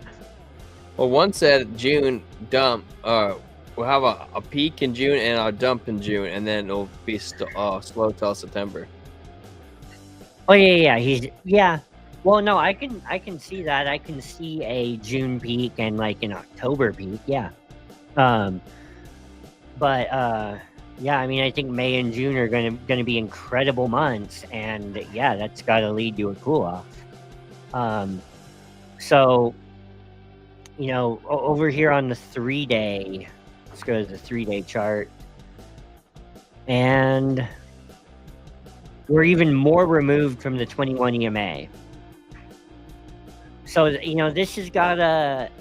Well, one said June dump. We'll have a peak in June and a dump in June, and then it'll be slow till September. Oh yeah. Well, no, I can see that. I can see a June peak and like an October peak. Yeah. But yeah, I mean, I think May and June are gonna be incredible months, and yeah, that's got to lead to a cool off. So, over here on the 3-day, let's go to the 3-day chart, and we're even more removed from the 21 EMA. So, this has got I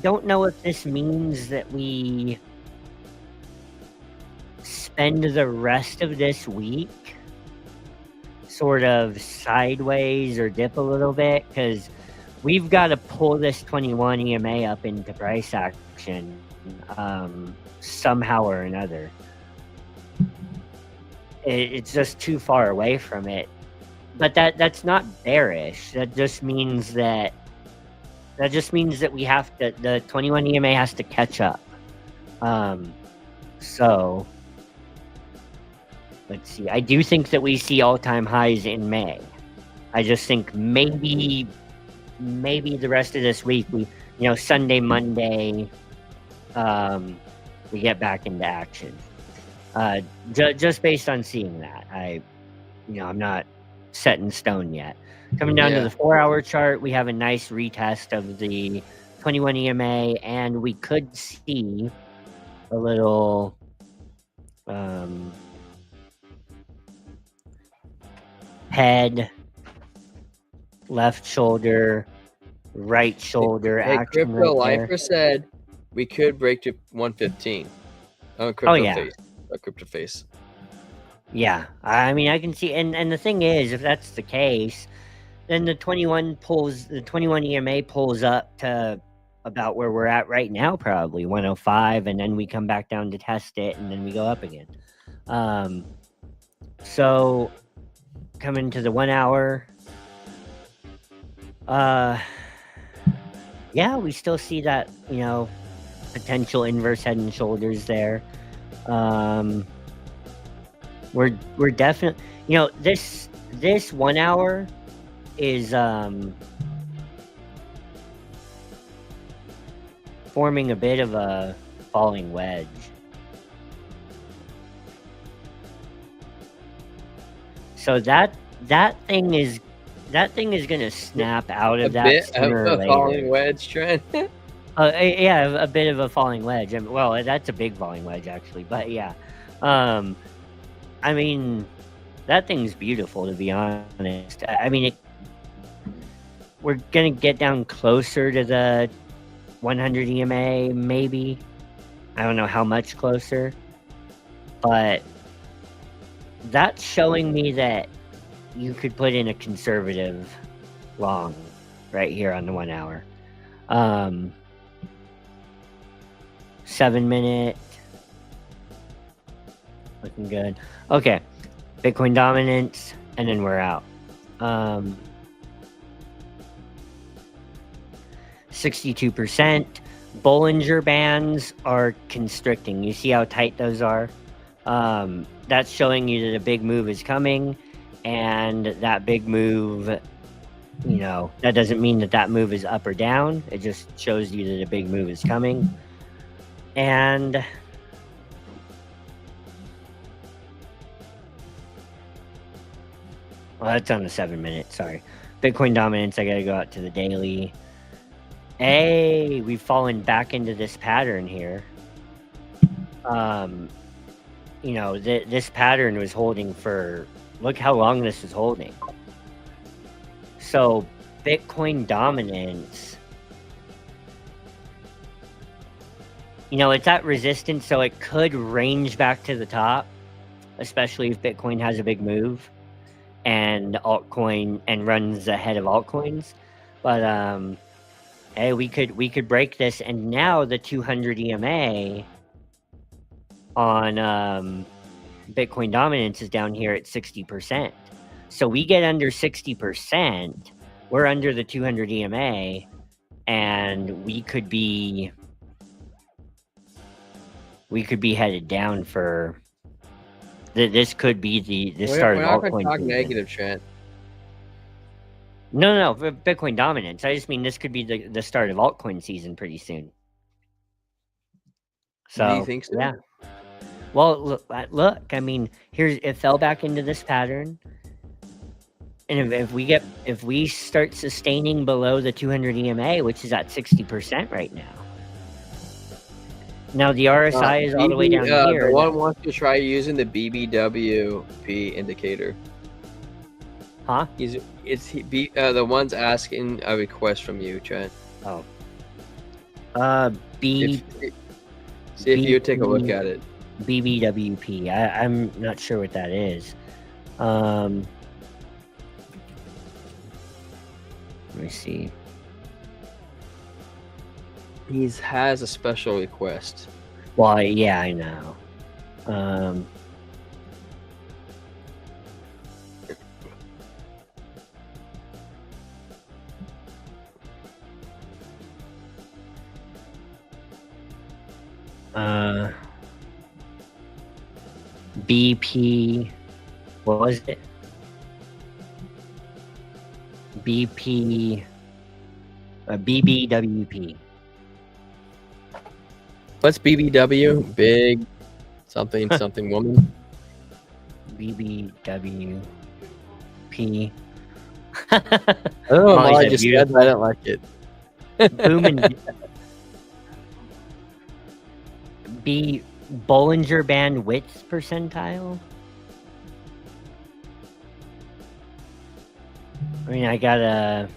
don't know if this means that we spend the rest of this week sort of sideways or dip a little bit, because we've got to pull this 21 EMA up into price action somehow or another. It's just too far away from it. But that's not bearish. That just means that we have to, the 21 EMA has to catch up. So let's see. I do think that we see all-time highs in May. I just think maybe the rest of this week, we, Sunday, Monday, we get back into action. Just based on seeing that, I'm not set in stone yet. Coming down to the 4-hour chart, we have a nice retest of the 21 EMA, and we could see a little head, left shoulder, right shoulder action. Crypto right Lifer said we could break to 115 on Crypto Face. Yeah, I mean, I can see, and the thing is, if that's the case, then the 21 EMA pulls up to about where we're at right now, probably 105, and then we come back down to test it, and then we go up again. So coming to the 1 hour, yeah, we still see that, potential inverse head and shoulders there. We're definitely, this 1 hour is forming a bit of a falling wedge. So that thing is gonna snap out of that sooner or later. Falling wedge trend. Yeah, a bit of a falling wedge. I mean, well, that's a big falling wedge actually, but yeah. I mean, that thing's beautiful, to be honest. I mean, we're gonna get down closer to the 100 EMA, maybe. I don't know how much closer, but that's showing me that you could put in a conservative long right here on the 1 hour. 7 minute. Looking good. Okay. Bitcoin dominance, and then we're out. 62%. Bollinger Bands are constricting. You see how tight those are? That's showing you that a big move is coming, and that big move, that doesn't mean that move is up or down. It just shows you that a big move is coming. And well, that's on the 7 minute. Sorry. Bitcoin dominance. I got to go out to the daily. Hey, we've fallen back into this pattern here. This pattern was holding for, look how long this is holding. So Bitcoin dominance, it's at resistance, so it could range back to the top, especially if Bitcoin has a big move and altcoin and runs ahead of altcoins. But hey, we could break this, and now the 200 EMA on Bitcoin dominance is down here at 60%. So we get under 60%, we're under the 200 EMA, and we could be headed down for this could be the start of altcoin. We're not going to talk negative, Trent. No, Bitcoin dominance. I just mean this could be the start of altcoin season pretty soon. So, do you think so? Yeah. Well, look. I mean, it fell back into this pattern, and if we start sustaining below the 200 EMA, which is at 60% right now. Now the RSI is all the way down here. The one wants to try using the BBWP indicator. Huh? The one's asking a request from you, Trent. Oh. See if you take a look at it. BBWP. I'm not sure what that is. Let me see. He has a special request. Well, yeah, I know. BP, what was it? BBWP. What's BBW? Big something woman. BBWP. I don't know why I just said I don't like it. Booming. Bollinger Band width percentile. I mean, I gotta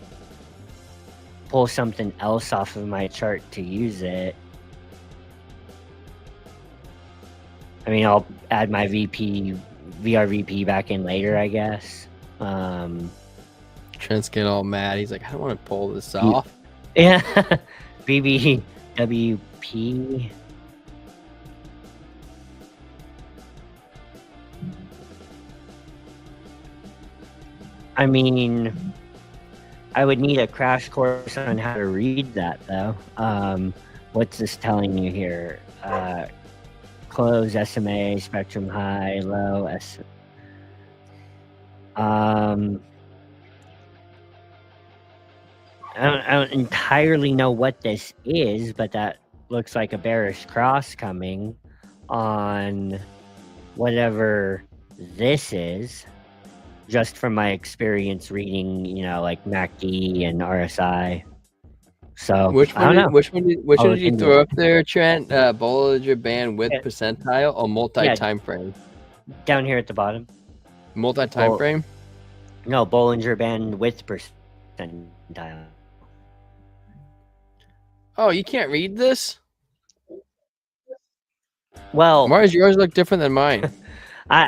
pull something else off of my chart to use it. I mean, I'll add my VRVP back in later, I guess. Trent's getting all mad. He's like, I don't want to pull this off. Yeah. BBWP. I mean, I would need a crash course on how to read that, though. What's this telling you here? Close, SMA, spectrum high, low, I don't entirely know what this is, but that looks like a bearish cross coming on whatever this is. Just from my experience reading, like MACD and RSI. So which one did you throw up there, Trent? Bollinger Band width percentile or multi-time frame? Down here at the bottom. Multi-time frame? No, Bollinger Band width percentile. Oh, you can't read this? Well, why does yours look different than mine? I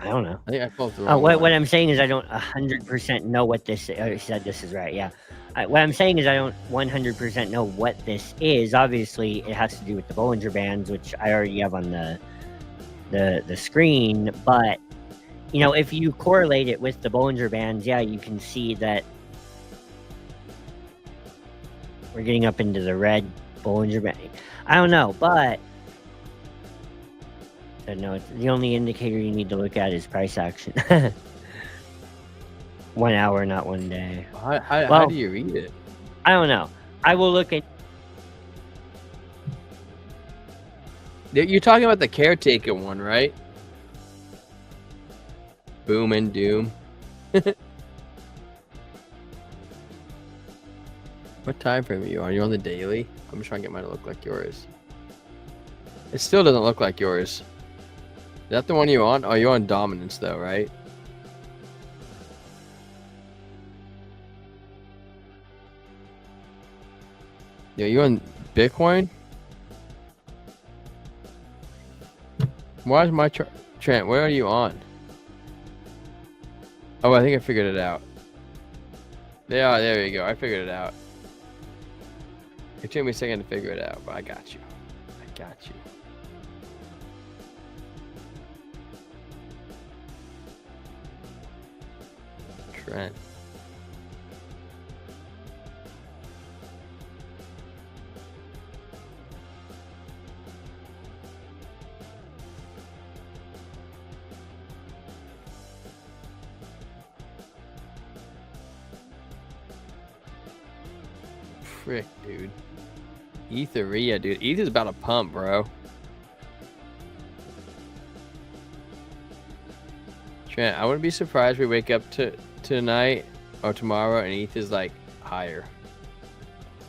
don't know. I think I pulled the wrong What one. I'm saying is I don't 100% know what this. I said this is right. Yeah. What I'm saying is I don't 100% know what this is. Obviously, it has to do with the Bollinger Bands, which I already have on the screen. But you know, if you correlate it with the Bollinger Bands, yeah, you can see that we're getting up into the red Bollinger Band. I don't know, but no, it's the only indicator you need to look at is price action. 1 hour, not 1 day. How do you read it? I don't know. I will look at. You're talking about the caretaker one, right? Boom and doom. What time frame are you on? Are you on the daily? I'm just trying to get mine to look like yours. It still doesn't look like yours. Is that the one you're on? Oh, you're on dominance though, right? Yeah, you on Bitcoin? Why is my Trent? Where are you on? Oh, I think I figured it out. Yeah, there you go. I figured it out. It took me a second to figure it out, but I got you. I got you. Trent. Frick, dude. Ethereum, dude. ETH is about to pump, bro. Trent, I wouldn't be surprised if we wake up tonight or tomorrow and ETH is like higher.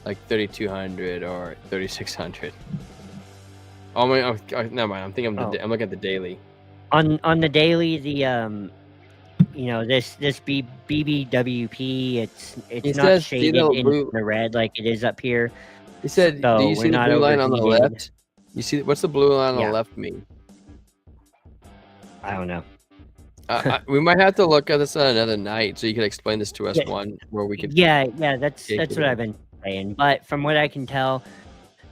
Like 3,200 or 3,600. Oh my, never mind. I'm thinking I'm looking at the daily. On the daily, the you know, this BBWP, it's not shaded in the red like it is up here. He said, so do you see the blue line on the overheated. left? You see, what's the blue line on Yeah. the left mean? I don't know. We might have to look at this on another night so you can explain this to us Yeah. one where we could. Yeah, that's take what it I've been saying. But from what I can tell,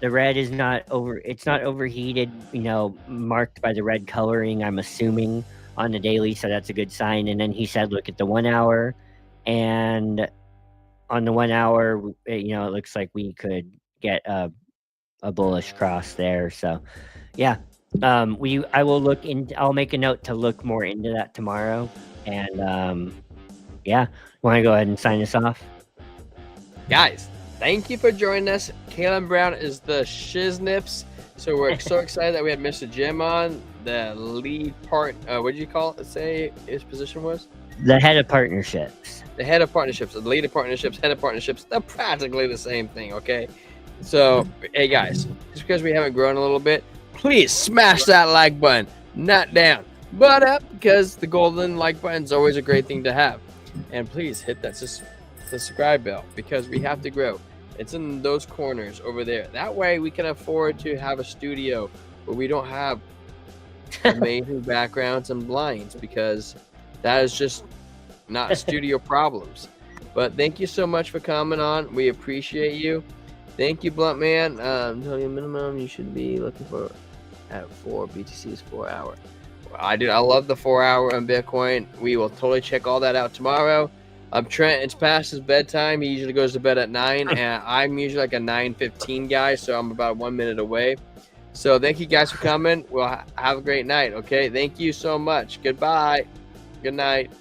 the red is not it's not overheated, you know, marked by the red coloring, I'm assuming, on the daily, so that's a good sign. And then he said look at the 1 hour, and on the 1 hour, you know, it looks like we could get a bullish cross there. So yeah. I will look in. I'll make a note to look more into that tomorrow. And yeah, want to go ahead and sign us off? Guys, thank you for joining us. Kalen Brown is the Shiznips. So we're so excited that we had Mr. Jim on, the lead part. What did you call it? Say his position was? The head of partnerships. The head of partnerships, the lead of partnerships, head of partnerships. They're practically the same thing, okay? So, hey guys, just because we haven't grown a little bit, please smash that like button, not down, but up, because the golden like button is always a great thing to have. And please hit that subscribe bell, because we have to grow. It's in those corners over there. That way we can afford to have a studio where we don't have amazing backgrounds and blinds, because that is just not studio problems. But thank you so much for coming on. We appreciate you. Thank you, Blunt Man. Tell you minimum you should be looking for at 4. BTC is 4 hour. I love the 4 hour on Bitcoin. We will totally check all that out tomorrow. Trent, it's past his bedtime. He usually goes to bed at 9, and I'm usually like a 9:15 guy, so I'm about 1 minute away. So thank you guys for coming. Well, have a great night. Okay, thank you so much. Goodbye. Good night.